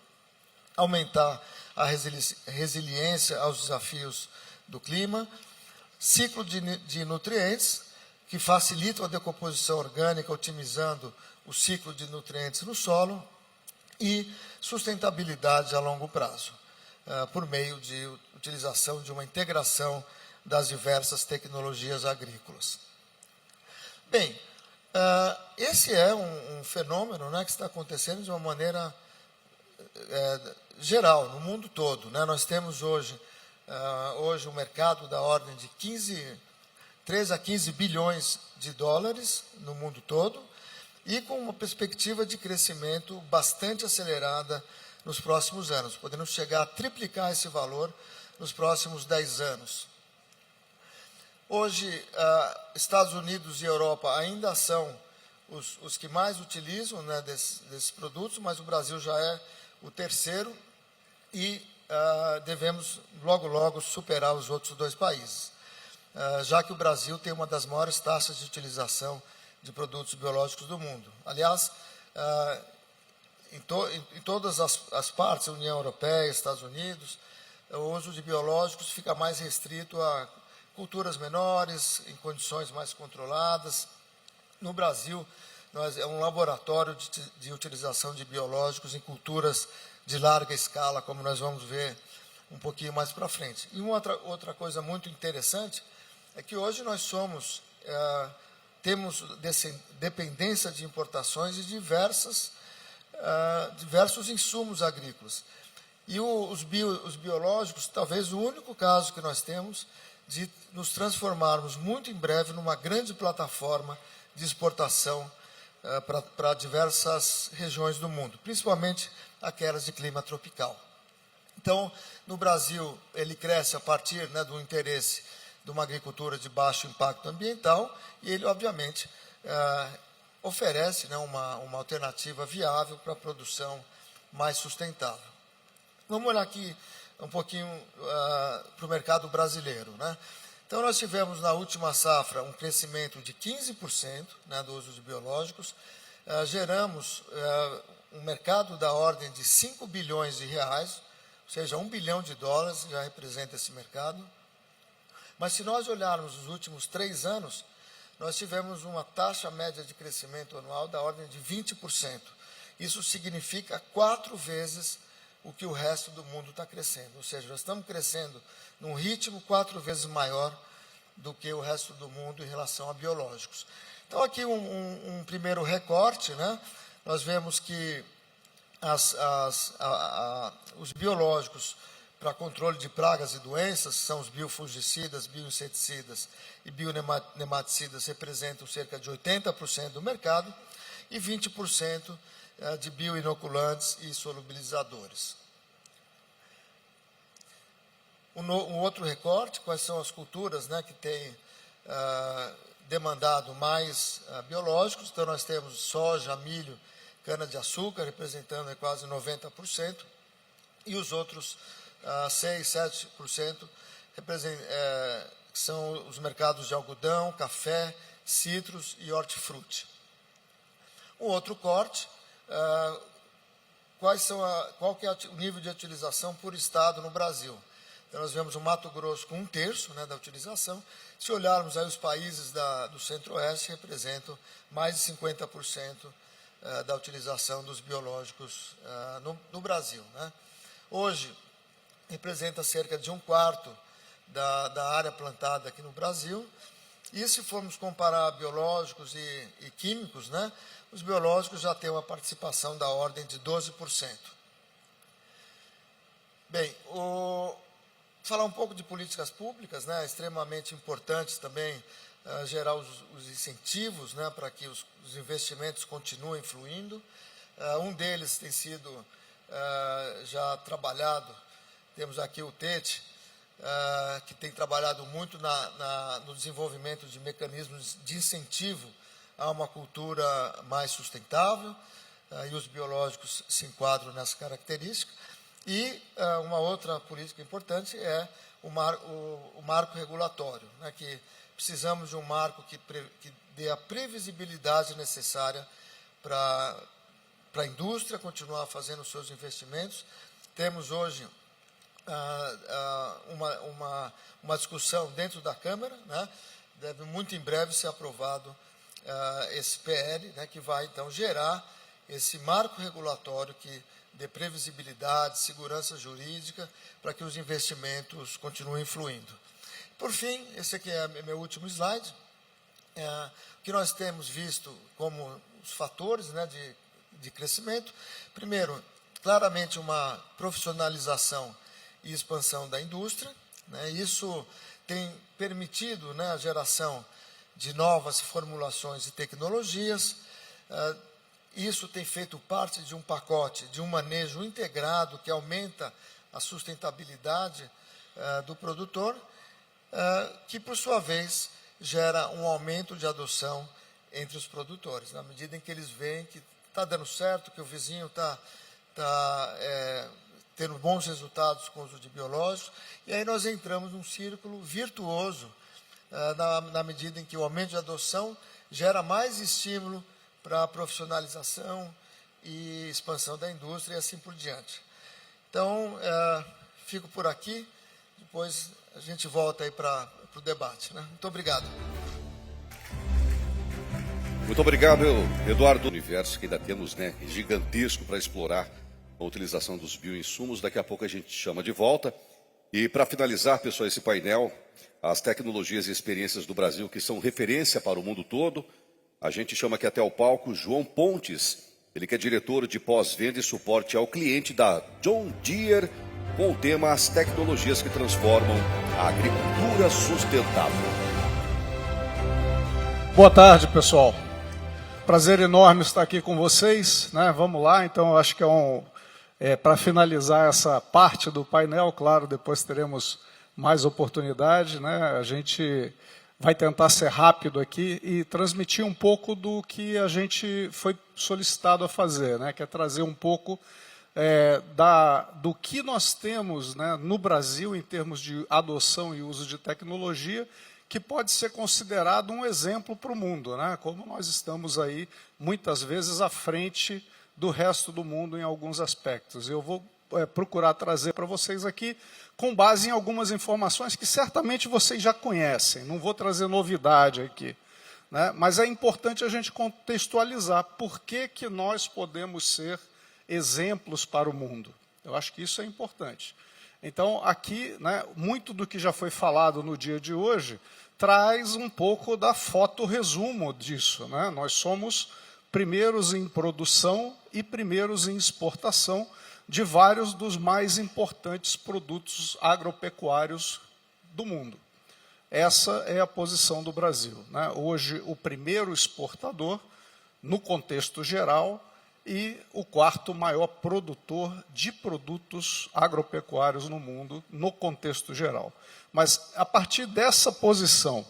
aumentar a resiliência aos desafios do clima, ciclo de nutrientes, que facilitam a decomposição orgânica, otimizando o ciclo de nutrientes no solo, e sustentabilidade a longo prazo, por meio de utilização de uma integração das diversas tecnologias agrícolas. Bem, esse é um fenômeno, né, que está acontecendo de uma maneira geral, no mundo todo, né? Nós temos hoje um mercado da ordem de 13 a 15 bilhões de dólares no mundo todo, e com uma perspectiva de crescimento bastante acelerada nos próximos anos, podendo chegar a triplicar esse valor nos próximos 10 anos. Hoje, Estados Unidos e Europa ainda são os que mais utilizam, né, desses produtos, mas o Brasil já é o terceiro e devemos logo, logo superar os outros dois países, já que o Brasil tem uma das maiores taxas de utilização de produtos biológicos do mundo. Aliás, em todas as partes, União Europeia, Estados Unidos, o uso de biológicos fica mais restrito a culturas menores, em condições mais controladas. No Brasil, é um laboratório de utilização de biológicos em culturas de larga escala, como nós vamos ver um pouquinho mais para frente. E uma outra coisa muito interessante é que hoje nós temos dependência de importações de diversos insumos agrícolas. E os biológicos, talvez o único caso que nós temos de nos transformarmos muito em breve numa grande plataforma de exportação para diversas regiões do mundo, principalmente aquelas de clima tropical. Então, no Brasil, ele cresce a partir, né, do interesse de uma agricultura de baixo impacto ambiental, e ele, obviamente, oferece, né, uma alternativa viável para a produção mais sustentável. Vamos olhar aqui um pouquinho para o mercado brasileiro, né? Então, nós tivemos na última safra um crescimento de 15%, né, do uso de biológicos, geramos um mercado da ordem de 5 bilhões de reais, ou seja, 1 bilhão de dólares já representa esse mercado. Mas se nós olharmos os últimos 3 anos, nós tivemos uma taxa média de crescimento anual da ordem de 20%. Isso significa 4 vezes o que o resto do mundo está crescendo. Ou seja, nós estamos crescendo num ritmo 4 vezes maior do que o resto do mundo em relação a biológicos. Então, aqui um primeiro recorte, né? Nós vemos que os biológicos para controle de pragas e doenças, são os biofungicidas, bioinseticidas e bionematicidas, representam cerca de 80% do mercado, e 20% de bioinoculantes e solubilizadores. Um outro recorte, quais são as culturas, né, que têm demandado mais biológicos. Então, nós temos soja, milho, cana-de-açúcar, representando quase 90%, e os outros 6, 7% são os mercados de algodão, café, citros e hortifruti. Um outro corte, qual que é o nível de utilização por estado no Brasil? Então, nós vemos o Mato Grosso com 1/3, né, da utilização. Se olharmos aí os países do Centro-Oeste, representam mais de 50% da utilização dos biológicos no Brasil, né? Hoje, representa cerca de 1/4 da área plantada aqui no Brasil. E se formos comparar biológicos e químicos, né, os biológicos já têm uma participação da ordem de 12%. Bem, falar um pouco de políticas públicas, né, é extremamente importante também gerar os incentivos, né, para que os investimentos continuem fluindo. Um deles tem sido já trabalhado, temos aqui o TET, que tem trabalhado muito no desenvolvimento de mecanismos de incentivo a uma cultura mais sustentável, e os biológicos se enquadram nessa característica. E uma outra política importante é o marco regulatório, né, que precisamos de um marco que dê a previsibilidade necessária para a indústria continuar fazendo os seus investimentos. Temos hoje uma discussão dentro da Câmara, né, deve muito em breve ser aprovado esse PL, né, que vai então gerar esse marco regulatório que dê previsibilidade, segurança jurídica, para que os investimentos continuem fluindo. Por fim, esse aqui é meu último slide, o que nós temos visto como os fatores, né, de crescimento. Primeiro, claramente uma profissionalização e expansão da indústria, né, isso tem permitido, né, a geração de novas formulações e tecnologias. Isso tem feito parte de um pacote, de um manejo integrado que aumenta a sustentabilidade do produtor, que, por sua vez, gera um aumento de adoção entre os produtores, na medida em que eles veem que está dando certo, que o vizinho está tendo bons resultados com o uso de biológicos, e aí nós entramos num círculo virtuoso, na medida em que o aumento de adoção gera mais estímulo para a profissionalização e expansão da indústria e assim por diante. Então, fico por aqui, depois a gente volta aí para o debate, né? Muito obrigado. Muito obrigado, Eduardo. O universo que ainda temos, né, gigantesco para explorar a utilização dos bioinsumos. Daqui a pouco a gente chama de volta. E para finalizar, pessoal, esse painel, as tecnologias e experiências do Brasil que são referência para o mundo todo, a gente chama aqui até o palco João Pontes, ele que é diretor de pós-venda e suporte ao cliente da John Deere, com o tema As Tecnologias que Transformam a Agricultura Sustentável. Boa tarde, pessoal. Prazer enorme estar aqui com vocês, né? Vamos lá, então eu acho que para finalizar essa parte do painel, claro, depois teremos mais oportunidade, né? A gente vai tentar ser rápido aqui e transmitir um pouco do que a gente foi solicitado a fazer, né? Que é trazer um pouco do que nós temos, né, no Brasil em termos de adoção e uso de tecnologia, que pode ser considerado um exemplo para o mundo, né? Como nós estamos aí, muitas vezes, à frente do resto do mundo em alguns aspectos. Eu vou procurar trazer para vocês aqui, com base em algumas informações que certamente vocês já conhecem. Não vou trazer novidade aqui, né? Mas é importante a gente contextualizar por que nós podemos ser exemplos para o mundo. Eu acho que isso é importante. Então, aqui, né, muito do que já foi falado no dia de hoje traz um pouco da foto-resumo disso, né? Nós somos primeiros em produção e primeiros em exportação de vários dos mais importantes produtos agropecuários do mundo. Essa é a posição do Brasil, né? Hoje, o primeiro exportador, no contexto geral, e o quarto maior produtor de produtos agropecuários no mundo, no contexto geral. Mas, a partir dessa posição,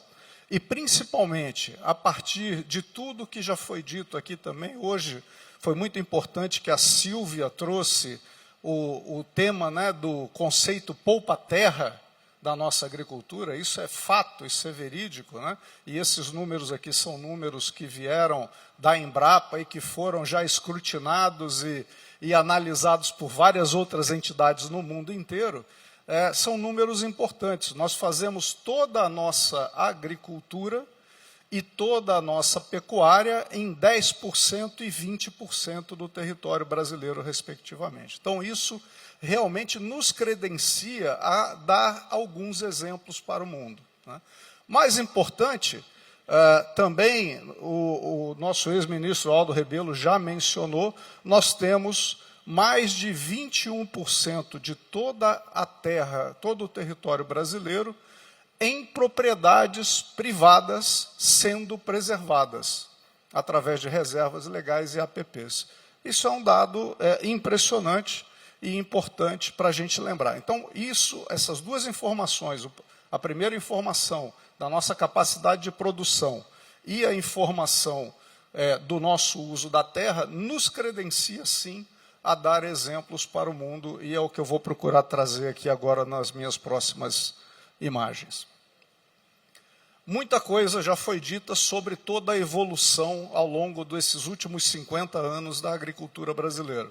e principalmente a partir de tudo que já foi dito aqui também, hoje foi muito importante que a Silvia trouxe o tema, né, do conceito poupa-terra da nossa agricultura. Isso é fato, isso é verídico, né? E esses números aqui são números que vieram da Embrapa e que foram já escrutinados e analisados por várias outras entidades no mundo inteiro. São números importantes. Nós fazemos toda a nossa agricultura e toda a nossa pecuária em 10% e 20% do território brasileiro, respectivamente. Então, isso realmente nos credencia a dar alguns exemplos para o mundo, né? Mais importante Também o nosso ex-ministro Aldo Rebelo já mencionou, nós temos mais de 21% de toda a terra, todo o território brasileiro, em propriedades privadas sendo preservadas, através de reservas legais e APPs. Isso é um dado impressionante e importante para a gente lembrar. Então, essas duas informações, a primeira informação da nossa capacidade de produção e a informação do nosso uso da terra, nos credencia, sim, a dar exemplos para o mundo, e é o que eu vou procurar trazer aqui agora nas minhas próximas imagens. Muita coisa já foi dita sobre toda a evolução ao longo desses últimos 50 anos da agricultura brasileira.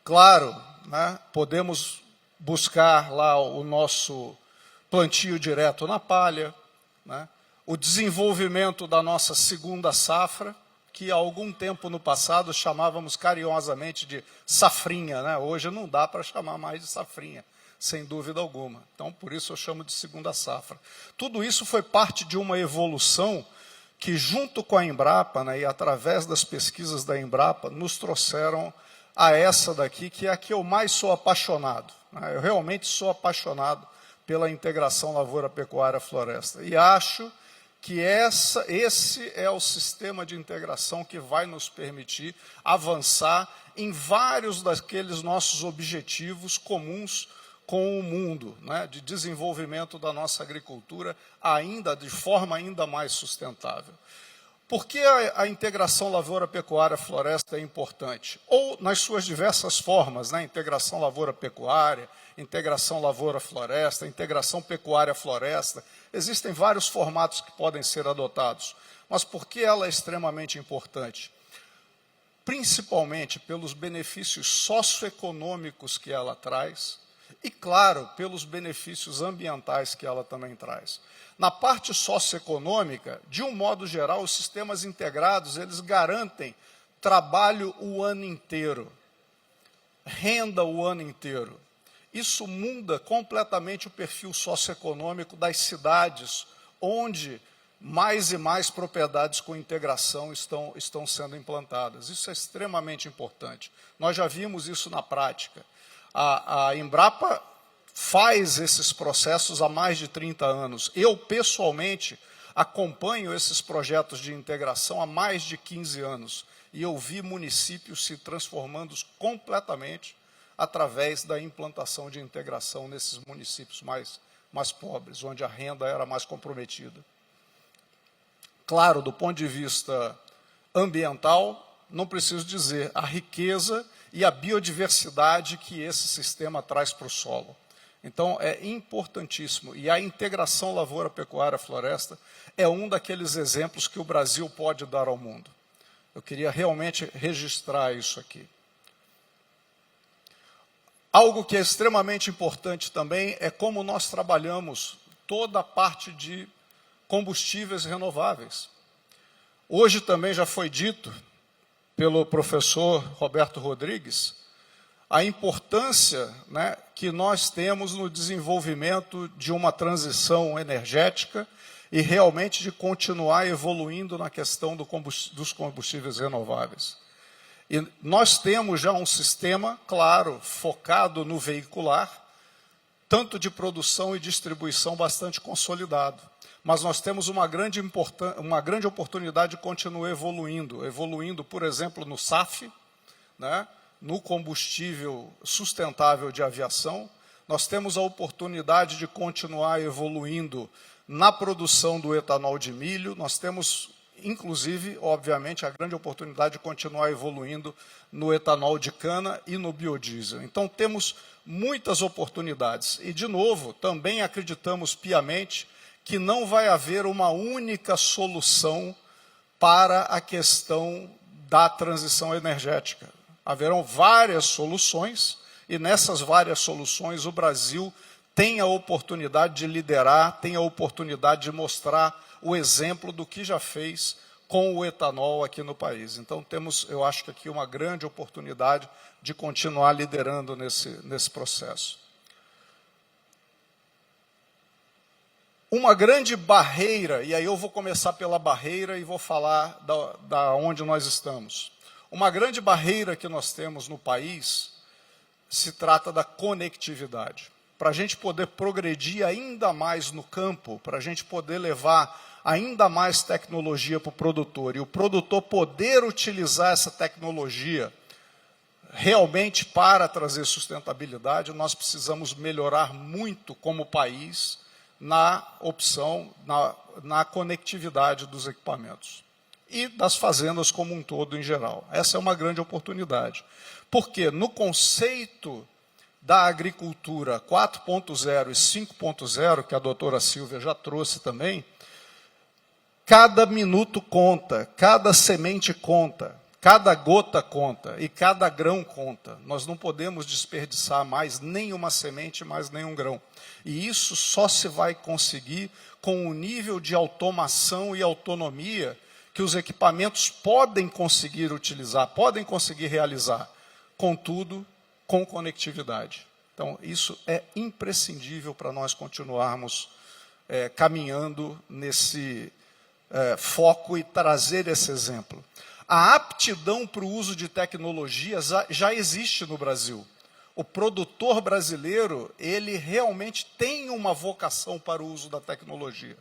Claro, né, podemos buscar lá o nosso plantio direto na palha, né, o desenvolvimento da nossa segunda safra, que há algum tempo no passado chamávamos carinhosamente de safrinha, né? Hoje não dá para chamar mais de safrinha, sem dúvida alguma. Então, por isso eu chamo de segunda safra. Tudo isso foi parte de uma evolução que, junto com a Embrapa, né, e através das pesquisas da Embrapa, nos trouxeram a essa daqui, que é a que eu mais sou apaixonado, né? Eu realmente sou apaixonado pela integração lavoura-pecuária-floresta. E acho que esse é o sistema de integração que vai nos permitir avançar em vários daqueles nossos objetivos comuns com o mundo, né, de desenvolvimento da nossa agricultura de forma ainda mais sustentável. Por que a integração lavoura-pecuária-floresta é importante? Ou nas suas diversas formas, né, integração lavoura-pecuária, integração lavoura-floresta, integração pecuária-floresta. Existem vários formatos que podem ser adotados. Mas por que ela é extremamente importante? Principalmente pelos benefícios socioeconômicos que ela traz e, claro, pelos benefícios ambientais que ela também traz. Na parte socioeconômica, de um modo geral, os sistemas integrados, eles garantem trabalho o ano inteiro, renda o ano inteiro. Isso muda completamente o perfil socioeconômico das cidades, onde mais e mais propriedades com integração estão sendo implantadas. Isso é extremamente importante. Nós já vimos isso na prática. A Embrapa faz esses processos há mais de 30 anos. Eu, pessoalmente, acompanho esses projetos de integração há mais de 15 anos. E eu vi municípios se transformando completamente através da implantação de integração nesses municípios mais pobres, onde a renda era mais comprometida. Claro, do ponto de vista ambiental, não preciso dizer a riqueza e a biodiversidade que esse sistema traz para o solo. Então, é importantíssimo. E a integração lavoura-pecuária-floresta é um daqueles exemplos que o Brasil pode dar ao mundo. Eu queria realmente registrar isso aqui. Algo que é extremamente importante também é como nós trabalhamos toda a parte de combustíveis renováveis. Hoje também já foi dito pelo professor Roberto Rodrigues a importância, né, que nós temos no desenvolvimento de uma transição energética e realmente de continuar evoluindo na questão dos combustíveis renováveis. E nós temos já um sistema, claro, focado no veicular, tanto de produção e distribuição bastante consolidado. Mas nós temos uma grande oportunidade de continuar evoluindo, por exemplo, no SAF, né, no combustível sustentável de aviação. Nós temos a oportunidade de continuar evoluindo na produção do etanol de milho. Nós temos, inclusive, obviamente, a grande oportunidade de continuar evoluindo no etanol de cana e no biodiesel. Então, temos muitas oportunidades. E, de novo, também acreditamos piamente que não vai haver uma única solução para a questão da transição energética. Haverão várias soluções, e nessas várias soluções o Brasil tem a oportunidade de liderar, tem a oportunidade de mostrar o exemplo do que já fez com o etanol aqui no país. Então temos, eu acho que aqui uma grande oportunidade de continuar liderando nesse processo. Uma grande barreira, e aí eu vou começar pela barreira e vou falar da onde nós estamos. Uma grande barreira que nós temos no país se trata da conectividade. Para a gente poder progredir ainda mais no campo, para a gente poder levar ainda mais tecnologia para o produtor, e o produtor poder utilizar essa tecnologia realmente para trazer sustentabilidade, nós precisamos melhorar muito como país na opção, na conectividade dos equipamentos e das fazendas como um todo em geral. Essa é uma grande oportunidade. Porque no conceito da agricultura 4.0 e 5.0, que a doutora Silvia já trouxe também, cada minuto conta, cada semente conta, cada gota conta e cada grão conta. Nós não podemos desperdiçar mais nenhuma semente, mais nenhum grão. E isso só se vai conseguir com o nível de automação e autonomia que os equipamentos podem conseguir utilizar, podem conseguir realizar, contudo, com conectividade. Então, isso é imprescindível para nós continuarmos caminhando nesse foco e trazer esse exemplo. A aptidão para o uso de tecnologias já existe no Brasil. O produtor brasileiro, ele realmente tem uma vocação para o uso da tecnologia.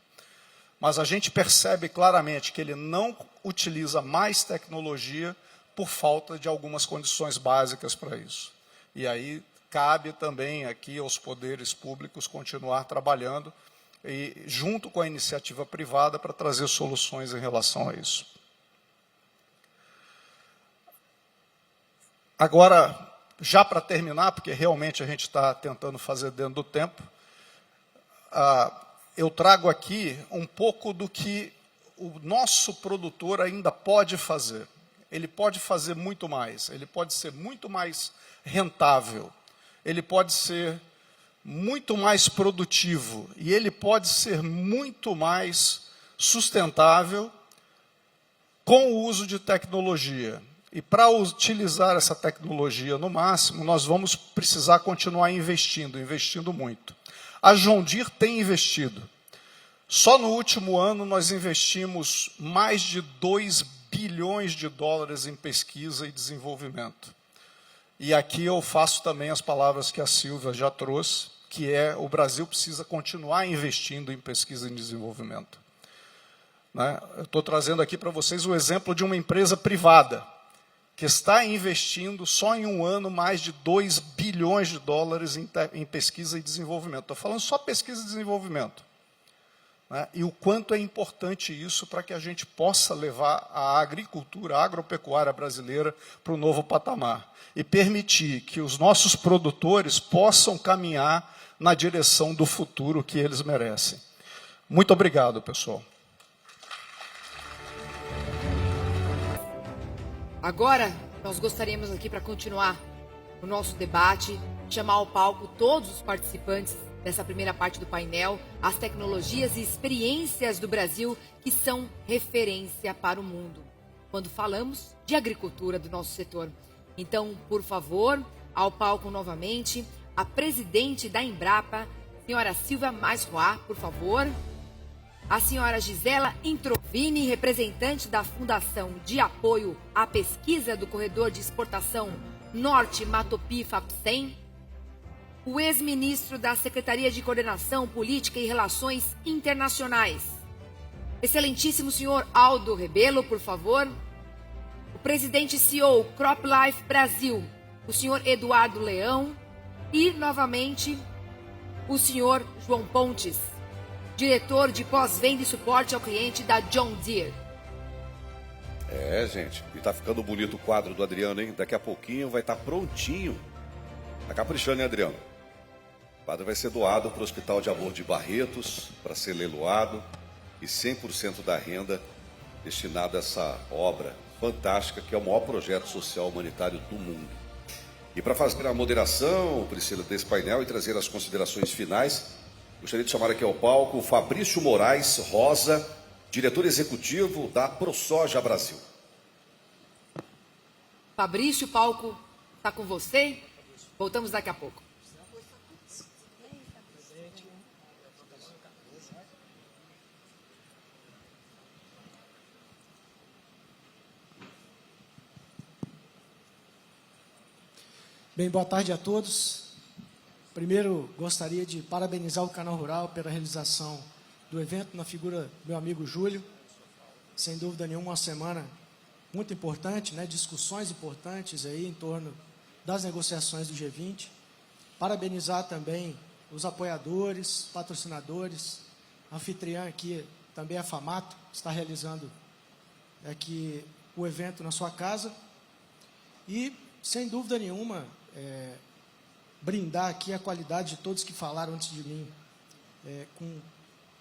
Mas a gente percebe claramente que ele não utiliza mais tecnologia por falta de algumas condições básicas para isso. E aí cabe também aqui aos poderes públicos continuar trabalhando e junto com a iniciativa privada para trazer soluções em relação a isso. Agora, já para terminar, porque realmente a gente está tentando fazer dentro do tempo, eu trago aqui um pouco do que o nosso produtor ainda pode fazer. Ele pode fazer muito mais, ele pode ser muito mais rentável, ele pode ser muito mais produtivo e ele pode ser muito mais sustentável com o uso de tecnologia. E para utilizar essa tecnologia no máximo, nós vamos precisar continuar investindo muito. A John Deere tem investido. Só no último ano nós investimos mais de 2 bilhões de dólares em pesquisa e desenvolvimento. E aqui eu faço também as palavras que a Silvia já trouxe, que é o Brasil precisa continuar investindo em pesquisa e desenvolvimento. Né? Eu estou trazendo aqui para vocês o exemplo de uma empresa privada, que está investindo só em um ano mais de 2 bilhões de dólares em pesquisa e desenvolvimento. Estou falando só pesquisa e desenvolvimento. Né? E o quanto é importante isso para que a gente possa levar a agricultura, a agropecuária brasileira para o novo patamar. E permitir que os nossos produtores possam caminhar na direção do futuro que eles merecem. Muito obrigado, pessoal. Agora, nós gostaríamos aqui, para continuar o nosso debate, chamar ao palco todos os participantes dessa primeira parte do painel, as tecnologias e experiências do Brasil que são referência para o mundo, quando falamos de agricultura do nosso setor. Então, por favor, ao palco novamente, a presidente da Embrapa, senhora Silvia Masroá, por favor. A senhora Gisela Introvini, representante da Fundação de Apoio à Pesquisa do Corredor de Exportação Norte Matopi-FAPSEM. O ex-ministro da Secretaria de Coordenação Política e Relações Internacionais, excelentíssimo senhor Aldo Rebelo, por favor. O presidente e CEO CropLife Brasil, o senhor Eduardo Leão. E, novamente, o senhor João Pontes, diretor de pós-venda e suporte ao cliente da John Deere. Gente, e tá ficando bonito o quadro do Adriano, hein? Daqui a pouquinho vai estar prontinho. Tá caprichando, hein, Adriano? O quadro vai ser doado para o Hospital de Amor de Barretos, para ser leiloado, e 100% da renda destinada a essa obra fantástica, que é o maior projeto social humanitário do mundo. E para fazer a moderação, Priscila, desse painel e trazer as considerações finais, gostaria de chamar aqui ao palco o Fabrício Moraes Rosa, diretor executivo da ProSoja Brasil. Fabrício, o palco está com você. Voltamos daqui a pouco. Bem, boa tarde a todos. Primeiro, gostaria de parabenizar o Canal Rural pela realização do evento na figura do meu amigo Júlio. Sem dúvida nenhuma, uma semana muito importante, né? Discussões importantes aí em torno das negociações do G20. Parabenizar também os apoiadores, patrocinadores, a anfitriã aqui também a Famato, que está realizando aqui o evento na sua casa. E, sem dúvida nenhuma, brindar aqui a qualidade de todos que falaram antes de mim, com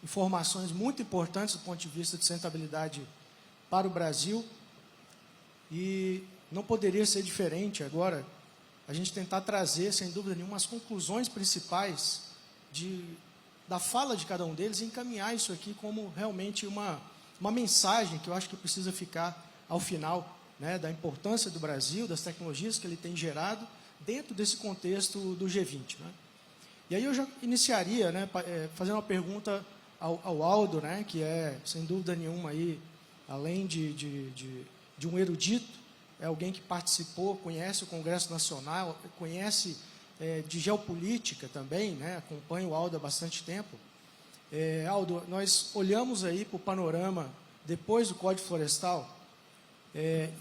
informações muito importantes do ponto de vista de sustentabilidade para o Brasil. E não poderia ser diferente agora a gente tentar trazer, sem dúvida nenhuma, as conclusões principais da fala de cada um deles e encaminhar isso aqui como realmente uma mensagem que eu acho que precisa ficar ao final, né, da importância do Brasil, das tecnologias que ele tem gerado dentro desse contexto do G20. Né? E aí eu já iniciaria, né, fazendo uma pergunta ao Aldo, né, que é, sem dúvida nenhuma, aí, além de um erudito, é alguém que participou, conhece o Congresso Nacional, conhece de geopolítica também, né, acompanha o Aldo há bastante tempo. Aldo, nós olhamos aí para o panorama depois do Código Florestal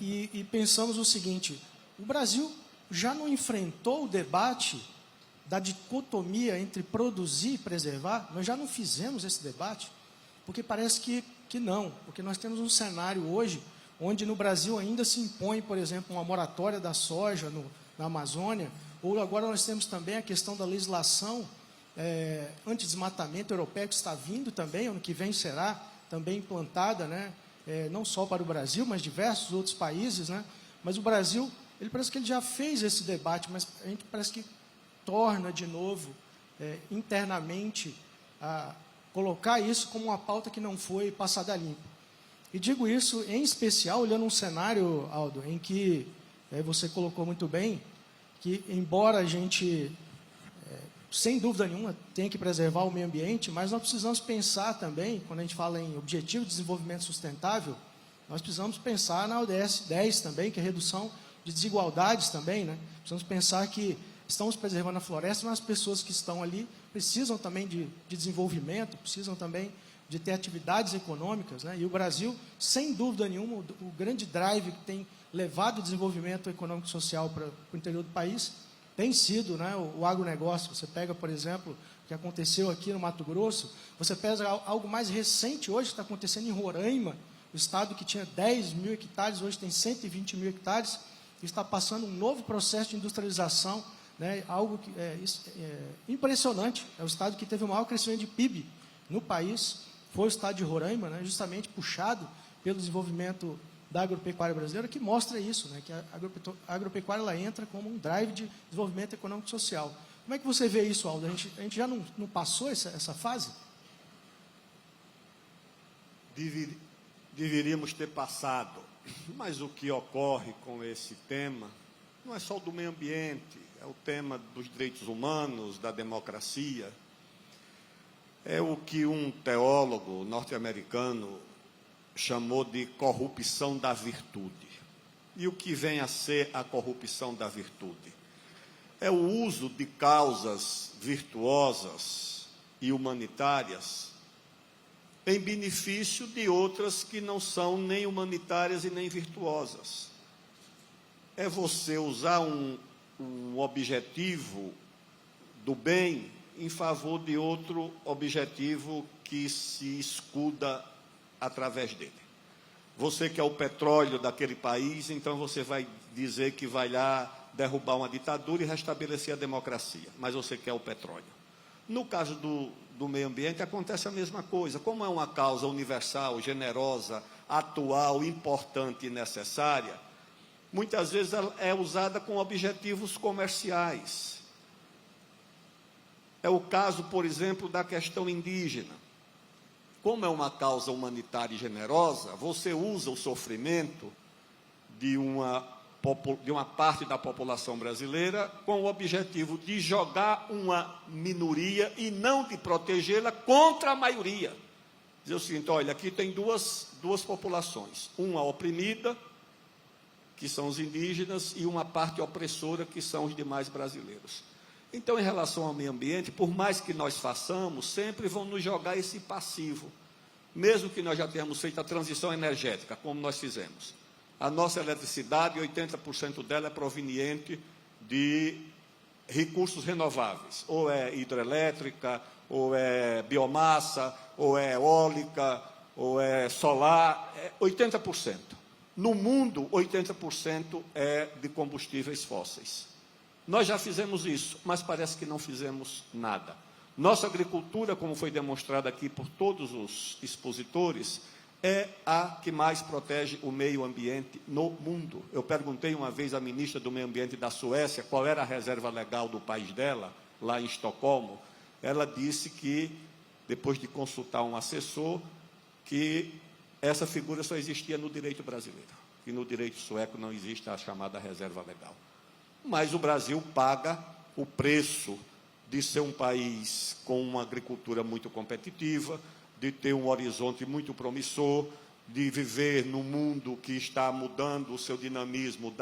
e pensamos o seguinte: o Brasil já não enfrentou o debate da dicotomia entre produzir e preservar? Nós já não fizemos esse debate? Porque parece que não, porque nós temos um cenário hoje onde no Brasil ainda se impõe, por exemplo, uma moratória da soja na Amazônia, ou agora nós temos também a questão da legislação anti-desmatamento europeia, que está vindo também, ano que vem será também implantada, né, não só para o Brasil, mas diversos outros países, né, mas o Brasil, ele parece que ele já fez esse debate, mas a gente parece que torna de novo, internamente, a colocar isso como uma pauta que não foi passada limpo. E digo isso, em especial, olhando um cenário, Aldo, em que você colocou muito bem, que embora a gente, sem dúvida nenhuma, tenha que preservar o meio ambiente, mas nós precisamos pensar também, quando a gente fala em Objetivo de Desenvolvimento Sustentável, nós precisamos pensar na ODS 10 também, que é a redução de desigualdades também, né? Precisamos pensar que estamos preservando a floresta, mas as pessoas que estão ali precisam também de desenvolvimento, precisam também de ter atividades econômicas, né? E o Brasil, sem dúvida nenhuma, o grande drive que tem levado o desenvolvimento econômico e social para o interior do país tem sido, né, o agronegócio. Você pega, por exemplo, o que aconteceu aqui no Mato Grosso, você pega algo mais recente hoje que está acontecendo em Roraima, o estado que tinha 10 mil hectares, hoje tem 120 mil hectares, e está passando um novo processo de industrialização, né, algo que impressionante. É o estado que teve o maior crescimento de PIB no país, foi o estado de Roraima, né, justamente puxado pelo desenvolvimento da agropecuária brasileira, que mostra isso, né, que a agropecuária ela entra como um drive de desenvolvimento econômico e social. Como é que você vê isso, Aldo? A gente já não passou essa fase? Deveríamos ter passado, mas o que ocorre com esse tema não é só o do meio ambiente, é o tema dos direitos humanos, da democracia. É o que um teólogo norte-americano chamou de corrupção da virtude. E o que vem a ser a corrupção da virtude? É o uso de causas virtuosas e humanitárias em benefício de outras que não são nem humanitárias e nem virtuosas. É você usar um objetivo do bem em favor de outro objetivo que se escuda através dele. Você quer o petróleo daquele país, então você vai dizer que vai lá derrubar uma ditadura e restabelecer a democracia, mas você quer o petróleo. No caso do meio ambiente, acontece a mesma coisa. Como é uma causa universal, generosa, atual, importante e necessária, muitas vezes ela é usada com objetivos comerciais. É o caso, por exemplo, da questão indígena. Como é uma causa humanitária e generosa, você usa o sofrimento de uma parte da população brasileira com o objetivo de jogar uma minoria e não de protegê-la contra a maioria. Dizer o seguinte: olha, aqui tem duas populações, uma oprimida, que são os indígenas, e uma parte opressora, que são os demais brasileiros. Então, em relação ao meio ambiente, por mais que nós façamos, sempre vão nos jogar esse passivo. Mesmo que nós já tenhamos feito a transição energética, como nós fizemos. A nossa eletricidade, 80% dela é proveniente de recursos renováveis. Ou é hidrelétrica, ou é biomassa, ou é eólica, ou é solar, 80%. No mundo, 80% é de combustíveis fósseis. Nós já fizemos isso, mas parece que não fizemos nada. Nossa agricultura, como foi demonstrado aqui por todos os expositores, é a que mais protege o meio ambiente no mundo. Eu perguntei uma vez à ministra do Meio Ambiente da Suécia qual era a reserva legal do país dela, lá em Estocolmo. Ela disse que, depois de consultar um assessor, que essa figura só existia no direito brasileiro, e no direito sueco não existe a chamada reserva legal. Mas o Brasil paga o preço de ser um país com uma agricultura muito competitiva, de ter um horizonte muito promissor, de viver num mundo que está mudando o seu dinamismo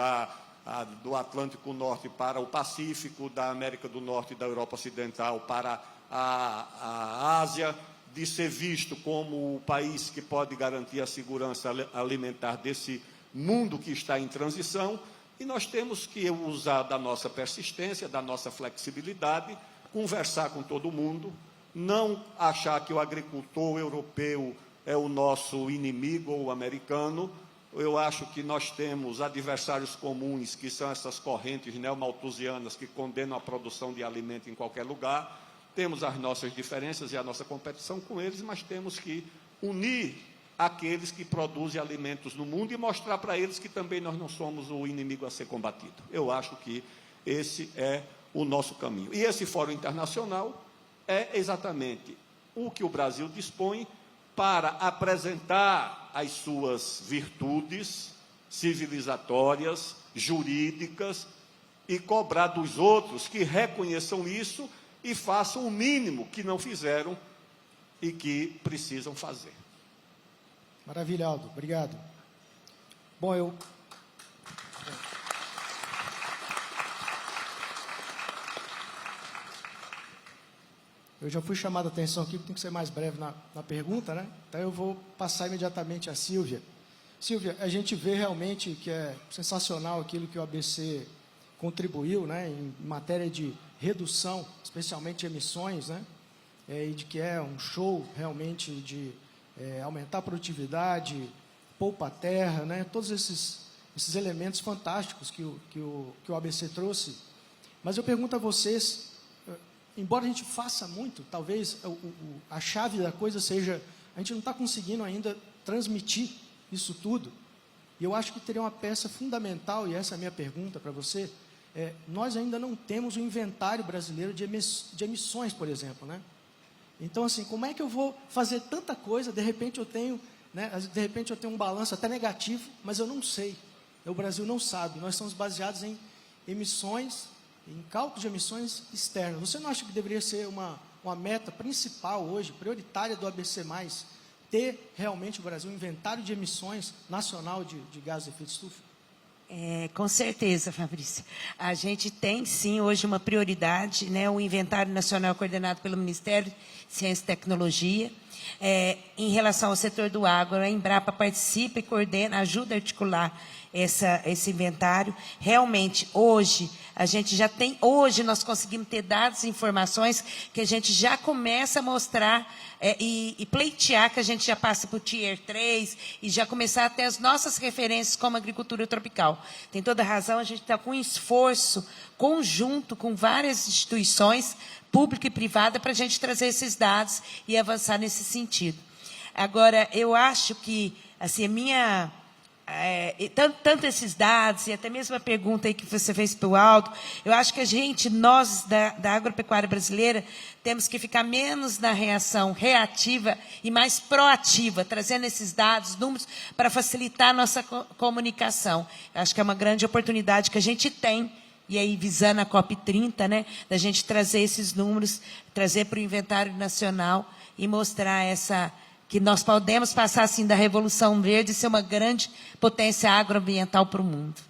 do Atlântico Norte para o Pacífico, da América do Norte e da Europa Ocidental para a Ásia, de ser visto como o país que pode garantir a segurança alimentar desse mundo que está em transição, e nós temos que usar da nossa persistência, da nossa flexibilidade, conversar com todo mundo, não achar que o agricultor europeu é o nosso inimigo ou o americano. Eu acho que nós temos adversários comuns, que são essas correntes neomalthusianas que condenam a produção de alimento em qualquer lugar. Temos as nossas diferenças e a nossa competição com eles, mas temos que unir aqueles que produzem alimentos no mundo e mostrar para eles que também nós não somos o inimigo a ser combatido. Eu acho que esse é o nosso caminho. E esse Fórum Internacional é exatamente o que o Brasil dispõe para apresentar as suas virtudes civilizatórias, jurídicas, e cobrar dos outros que reconheçam isso e façam o mínimo que não fizeram e que precisam fazer. Maravilha, Aldo. Obrigado. Bom, eu já fui chamado a atenção aqui, porque tem que ser mais breve na pergunta, né? Então eu vou passar imediatamente a Sílvia. Sílvia, a gente vê realmente que é sensacional aquilo que o ABC contribuiu, né, em matéria de redução, especialmente de emissões, né, e de que é um show realmente de aumentar a produtividade, poupa a terra, né, todos esses elementos fantásticos que o ABC trouxe. Mas eu pergunto a vocês, embora a gente faça muito, talvez a chave da coisa seja, a gente não está conseguindo ainda transmitir isso tudo, e eu acho que teria uma peça fundamental, e essa é a minha pergunta para você, nós ainda não temos um inventário brasileiro de emissões, por exemplo, né? Então, assim, como é que eu vou fazer tanta coisa, de repente eu tenho um balanço até negativo, mas eu não sei, o Brasil não sabe, nós estamos baseados em emissões, em cálculo de emissões externas. Você não acha que deveria ser uma meta principal hoje, prioritária do ABC+, ter realmente o Brasil um inventário de emissões nacional de gases de efeito estufa? Com certeza, Fabrício. A gente tem, sim, hoje uma prioridade, né, o Inventário Nacional coordenado pelo Ministério de Ciência e Tecnologia. Em relação ao setor do agro, a Embrapa participa e coordena, ajuda a articular esse inventário. Realmente, hoje, a gente já tem, hoje nós conseguimos ter dados e informações que a gente já começa a mostrar e pleitear que a gente já passa para o Tier 3 e já começar a ter as nossas referências como agricultura tropical. Tem toda razão, a gente está com um esforço conjunto com várias instituições, pública e privada, para a gente trazer esses dados e avançar nesse sentido. Agora, eu acho que, assim, tanto esses dados e até mesmo a pergunta aí que você fez para o Aldo, eu acho que nós da agropecuária brasileira, temos que ficar menos na reação reativa e mais proativa, trazendo esses dados, números, para facilitar a nossa comunicação. Eu acho que é uma grande oportunidade que a gente tem, e aí visando a COP30, né, da gente trazer esses números, trazer para o inventário nacional e mostrar que nós podemos passar, assim, da Revolução Verde e ser uma grande potência agroambiental para o mundo.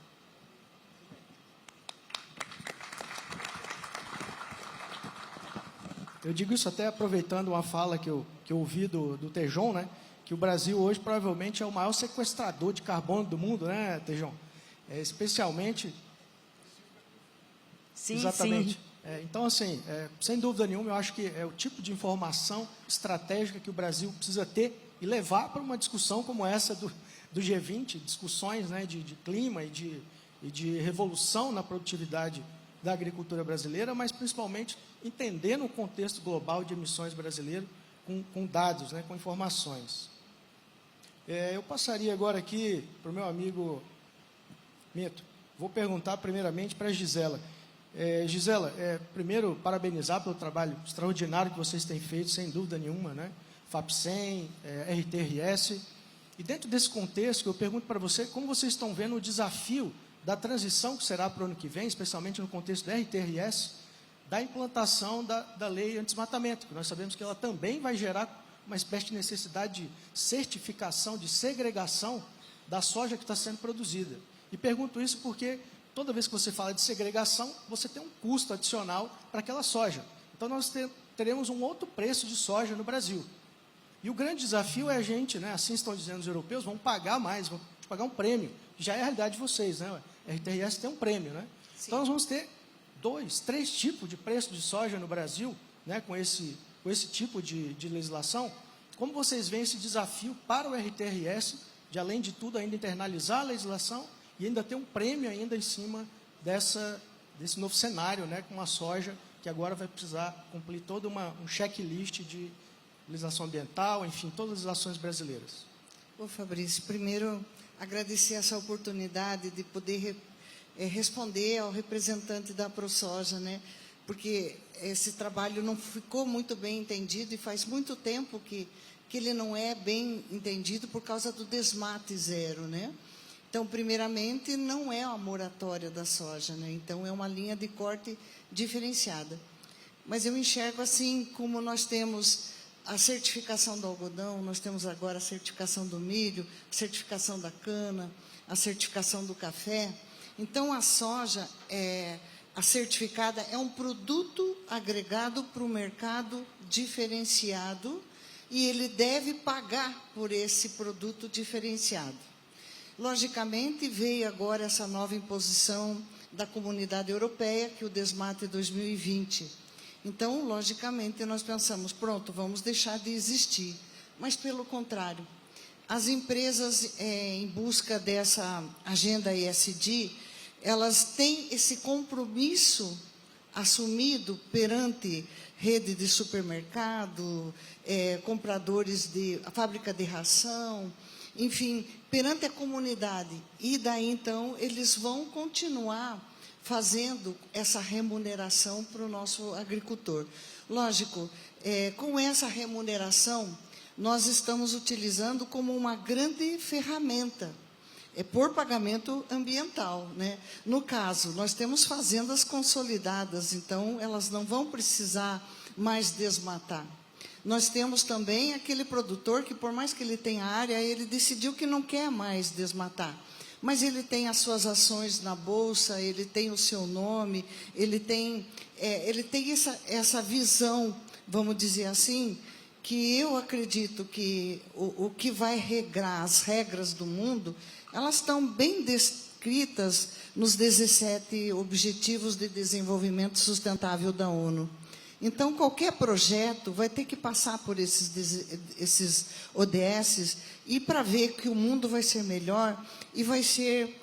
Eu digo isso até aproveitando uma fala que eu ouvi do Tejon, né? Que o Brasil hoje provavelmente é o maior sequestrador de carbono do mundo, né, Tejon? Especialmente... Sim, exatamente. sim. Então, assim, sem dúvida nenhuma, eu acho que é o tipo de informação estratégica que o Brasil precisa ter e levar para uma discussão como essa do G20, discussões, né, de clima e de revolução na produtividade da agricultura brasileira, mas principalmente entendendo o contexto global de emissões brasileiro com dados, né, com informações. Eu passaria agora aqui para o meu amigo Mito. Vou perguntar primeiramente para a Gisela. Gisela, primeiro, parabenizar pelo trabalho extraordinário que vocês têm feito, sem dúvida nenhuma, né? FAPSEM, RTRS. E dentro desse contexto, eu pergunto para você como vocês estão vendo o desafio da transição que será para o ano que vem, especialmente no contexto da RTRS, da implantação da lei anti-desmatamento, que nós sabemos que ela também vai gerar uma espécie de necessidade de certificação, de segregação da soja que está sendo produzida. E pergunto isso porque toda vez que você fala de segregação, você tem um custo adicional para aquela soja. Então, nós teremos um outro preço de soja no Brasil. E o grande desafio é a gente, né, assim estão dizendo os europeus, vão pagar mais, vão pagar um prêmio, que já é a realidade de vocês, né? A RTRS tem um prêmio, né? Sim. Então, nós vamos ter 2, 3 tipos de preço de soja no Brasil, né, com esse tipo de legislação. Como vocês veem esse desafio para o RTRS, de, além de tudo, ainda internalizar a legislação e ainda ter um prêmio ainda em cima desse novo cenário, né, com a soja, que agora vai precisar cumprir todo um checklist de legislação ambiental, enfim, todas as legislações brasileiras. Fabrício, primeiro agradecer essa oportunidade de poder responder ao representante da ProSoja, né? Porque esse trabalho não ficou muito bem entendido e faz muito tempo que ele não é bem entendido por causa do desmate zero, né? Então, primeiramente, não é a moratória da soja, né? Então, é uma linha de corte diferenciada. Mas eu enxergo assim, como nós temos a certificação do algodão, nós temos agora a certificação do milho, a certificação da cana, a certificação do café. Então, a soja, a certificada, é um produto agregado para o mercado diferenciado e ele deve pagar por esse produto diferenciado. Logicamente, veio agora essa nova imposição da Comunidade Europeia, que é o desmate 2020. Então, logicamente, nós pensamos, pronto, vamos deixar de existir. Mas, pelo contrário, as empresas, em busca dessa agenda ESG, elas têm esse compromisso assumido perante rede de supermercado, compradores de fábrica de ração, enfim, perante a comunidade. E daí, então, eles vão continuar fazendo essa remuneração para o nosso agricultor. Lógico, com essa remuneração, nós estamos utilizando como uma grande ferramenta, por pagamento ambiental, né? No caso, nós temos fazendas consolidadas, então elas não vão precisar mais desmatar. Nós temos também aquele produtor que, por mais que ele tenha área, ele decidiu que não quer mais desmatar. Mas ele tem as suas ações na bolsa, ele tem o seu nome, ele tem essa visão, vamos dizer assim, que eu acredito que o que vai regrar as regras do mundo, elas estão bem descritas nos 17 Objetivos de Desenvolvimento Sustentável da ONU. Então, qualquer projeto vai ter que passar por esses ODS e para ver que o mundo vai ser melhor e vai ser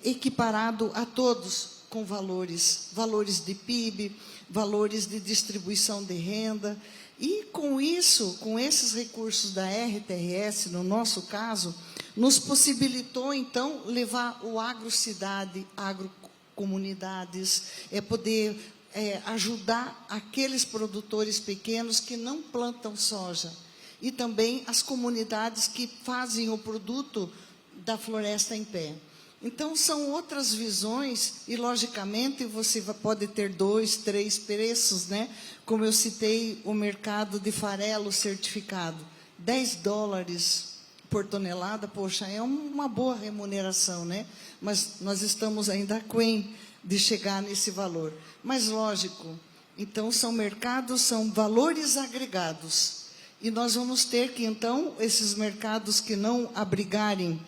equiparado a todos com valores de PIB, valores de distribuição de renda. E com isso, com esses recursos da RTRS, no nosso caso, nos possibilitou, então, levar o agrocidade, agrocomunidades, poder ajudar aqueles produtores pequenos que não plantam soja e também as comunidades que fazem o produto da floresta em pé. Então, são outras visões e, logicamente, você pode ter 2, 3 preços, né? Como eu citei, o mercado de farelo certificado. $10 por tonelada, poxa, é uma boa remuneração, né? Mas nós estamos ainda aquém de chegar nesse valor. Mas, lógico, então são mercados, são valores agregados. E nós vamos ter que, então, esses mercados que não abrigarem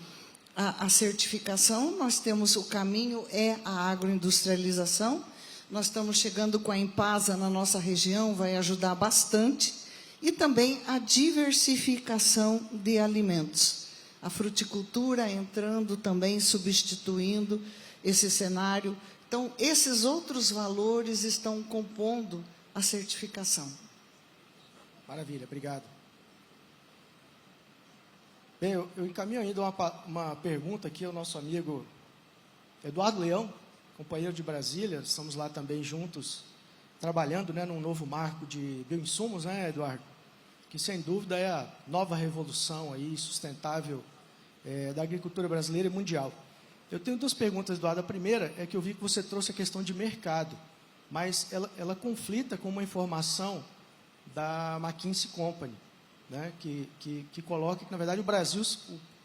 a certificação, nós temos o caminho, é a agroindustrialização. Nós estamos chegando com a Impasa na nossa região, vai ajudar bastante. E também a diversificação de alimentos. A fruticultura entrando também, substituindo esse cenário. Então, esses outros valores estão compondo a certificação. Maravilha, obrigado. Bem, eu encaminho ainda uma pergunta aqui ao nosso amigo Eduardo Leão, companheiro de Brasília. Estamos lá também juntos, trabalhando, né, num novo marco de bioinsumos, né, Eduardo? Que, sem dúvida, é a nova revolução aí, sustentável da agricultura brasileira e mundial. Eu tenho duas perguntas, Eduardo. A primeira é que eu vi que você trouxe a questão de mercado, mas ela conflita com uma informação da McKinsey Company, né, que coloca que, na verdade, o Brasil,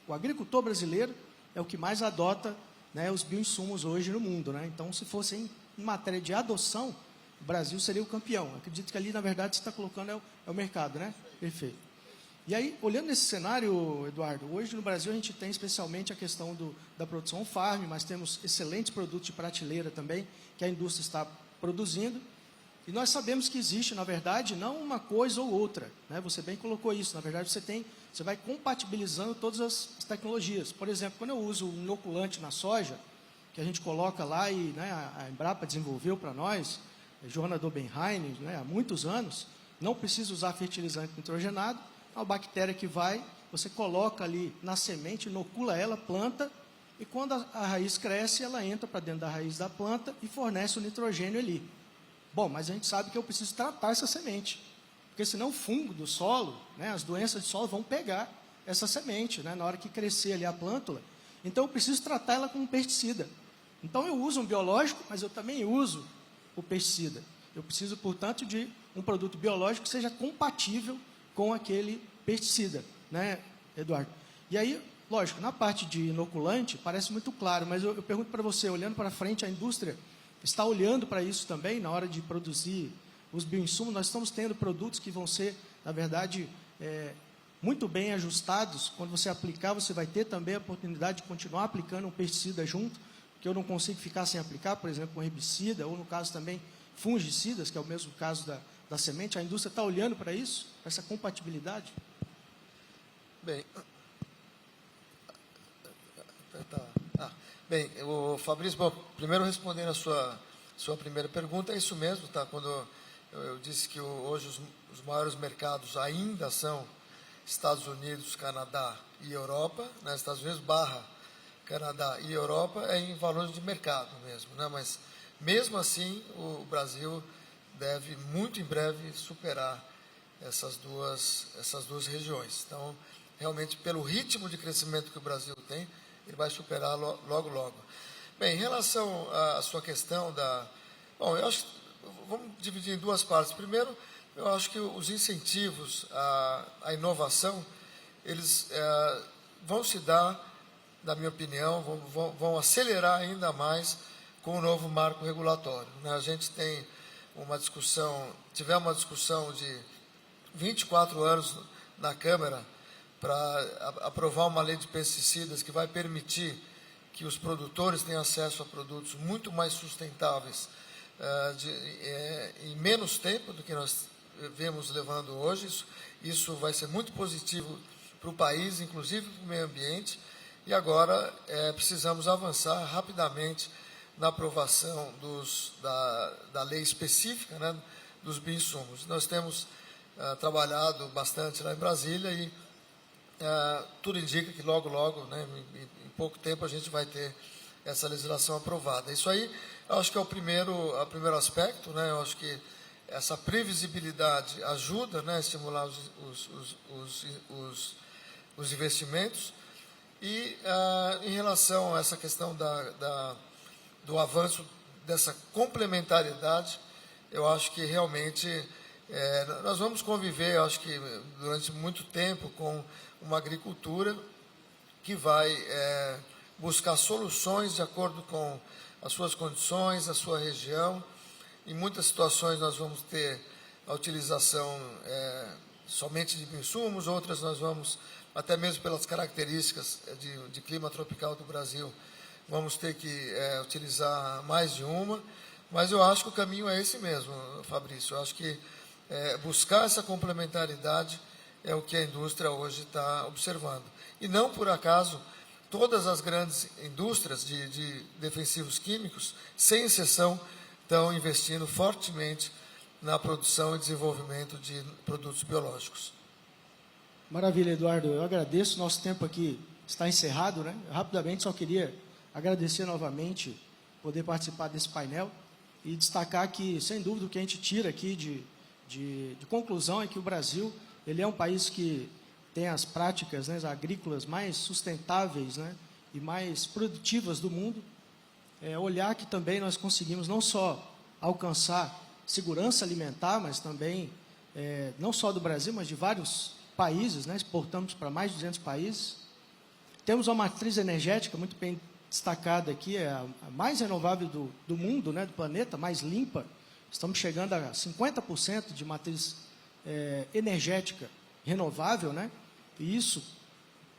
o agricultor brasileiro é o que mais adota, né, os bioinsumos hoje no mundo, né? Então, se fosse em matéria de adoção, o Brasil seria o campeão. Acredito que ali, na verdade, você está colocando é o mercado, né? Perfeito. E aí, olhando nesse cenário, Eduardo, hoje no Brasil a gente tem especialmente a questão da produção farm, mas temos excelentes produtos de prateleira também, que a indústria está produzindo. E nós sabemos que existe, na verdade, não uma coisa ou outra, né? Você bem colocou isso. Na verdade, você vai compatibilizando todas as tecnologias. Por exemplo, quando eu uso um inoculante na soja, que a gente coloca lá e, né, a Embrapa desenvolveu para nós, Johanna Dobenheim, né, há muitos anos, não precisa usar fertilizante nitrogenado, é uma bactéria que você coloca ali na semente, inocula ela, planta, e quando a raiz cresce, ela entra para dentro da raiz da planta e fornece o nitrogênio ali. Bom, mas a gente sabe que eu preciso tratar essa semente, porque senão o fungo do solo, né, as doenças de solo vão pegar essa semente, né, na hora que crescer ali a plântula. Então eu preciso tratar ela com um pesticida. Então eu uso um biológico, mas eu também uso o pesticida. Eu preciso, portanto, de um produto biológico que seja compatível com aquele pesticida, né, Eduardo? E aí, lógico, na parte de inoculante, parece muito claro, mas eu pergunto para você, olhando para frente, a indústria está olhando para isso também, na hora de produzir os bioinsumos. Nós estamos tendo produtos que vão ser, na verdade, muito bem ajustados. Quando você aplicar, você vai ter também a oportunidade de continuar aplicando um pesticida junto, que eu não consigo ficar sem aplicar, por exemplo, um herbicida, ou no caso também fungicidas, que é o mesmo caso da semente. A indústria está olhando para isso, para essa compatibilidade? Bem, o Fabrício, bom, primeiro respondendo a sua primeira pergunta, é isso mesmo, tá? Quando eu disse que hoje os maiores mercados ainda são Estados Unidos, Canadá e Europa, né? Estados Unidos / Canadá e Europa é em valores de mercado mesmo, né? Mas mesmo assim o Brasil deve muito em breve superar essas duas regiões. Então, realmente, pelo ritmo de crescimento que o Brasil tem, ele vai superar logo, logo. Bem, em relação à sua questão Bom, eu acho que vamos dividir em duas partes. Primeiro, eu acho que os incentivos à inovação, eles vão se dar, na minha opinião, vão acelerar ainda mais com o novo marco regulatório, né? A gente tem tivemos uma discussão de 24 anos na Câmara para aprovar uma lei de pesticidas que vai permitir que os produtores tenham acesso a produtos muito mais sustentáveis em menos tempo do que nós vemos levando hoje. Isso vai ser muito positivo para o país, inclusive para o meio ambiente. E agora precisamos avançar rapidamente na aprovação da lei específica, né, dos bioinsumos. Nós temos trabalhado bastante lá em Brasília e tudo indica que logo, logo, né, em pouco tempo, a gente vai ter essa legislação aprovada. Isso aí, eu acho que é o primeiro aspecto, né? Eu acho que essa previsibilidade ajuda, né, a estimular os investimentos. E em relação a essa questão do avanço dessa complementariedade, eu acho que realmente Nós vamos conviver, eu acho que durante muito tempo, com uma agricultura que vai buscar soluções de acordo com as suas condições, a sua região. Em muitas situações nós vamos ter a utilização somente de insumos, outras nós vamos, até mesmo pelas características de clima tropical do Brasil, vamos ter que utilizar mais de uma, mas eu acho que o caminho é esse mesmo, Fabrício. Eu acho que buscar essa complementaridade é o que a indústria hoje está observando. E não por acaso, todas as grandes indústrias de defensivos químicos, sem exceção, estão investindo fortemente na produção e desenvolvimento de produtos biológicos. Maravilha, Eduardo. Eu agradeço. Nosso tempo aqui está encerrado, né? Rapidamente, só queria agradecer novamente poder participar desse painel e destacar que, sem dúvida, o que a gente tira aqui de conclusão é que o Brasil ele é um país que tem as práticas, né, agrícolas mais sustentáveis, né, e mais produtivas do mundo. Olhar que também nós conseguimos não só alcançar segurança alimentar, mas também, não só do Brasil, mas de vários países, né, exportamos para mais de 200 países. Temos uma matriz energética muito bem destacada aqui, a mais renovável do mundo, né, do planeta, mais limpa. Estamos chegando a 50% de matriz energética renovável, né? E isso,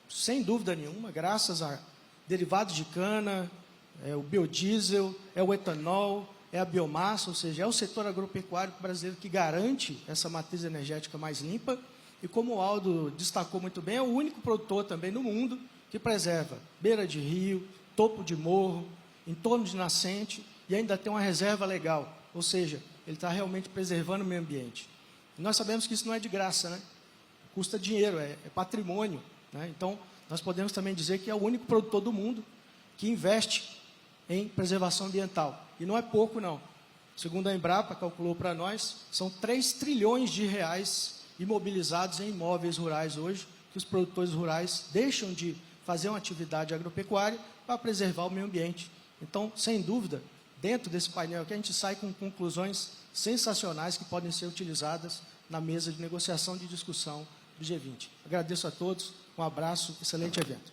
sem dúvida nenhuma, graças a derivados de cana, o biodiesel, o etanol, a biomassa, ou seja, é o setor agropecuário brasileiro que garante essa matriz energética mais limpa. E como o Aldo destacou muito bem, é o único produtor também no mundo que preserva beira de rio, topo de morro, entorno de nascente e ainda tem uma reserva legal, ou seja, ele está realmente preservando o meio ambiente. E nós sabemos que isso não é de graça, né? Custa dinheiro, é patrimônio, né? Então, nós podemos também dizer que é o único produtor do mundo que investe em preservação ambiental. E não é pouco, não. Segundo a Embrapa, calculou para nós, são 3 trilhões de reais imobilizados em imóveis rurais hoje, que os produtores rurais deixam de fazer uma atividade agropecuária para preservar o meio ambiente. Então, sem dúvida, dentro desse painel aqui, a gente sai com conclusões sensacionais que podem ser utilizadas na mesa de negociação de discussão do G20. Agradeço a todos, um abraço, excelente evento.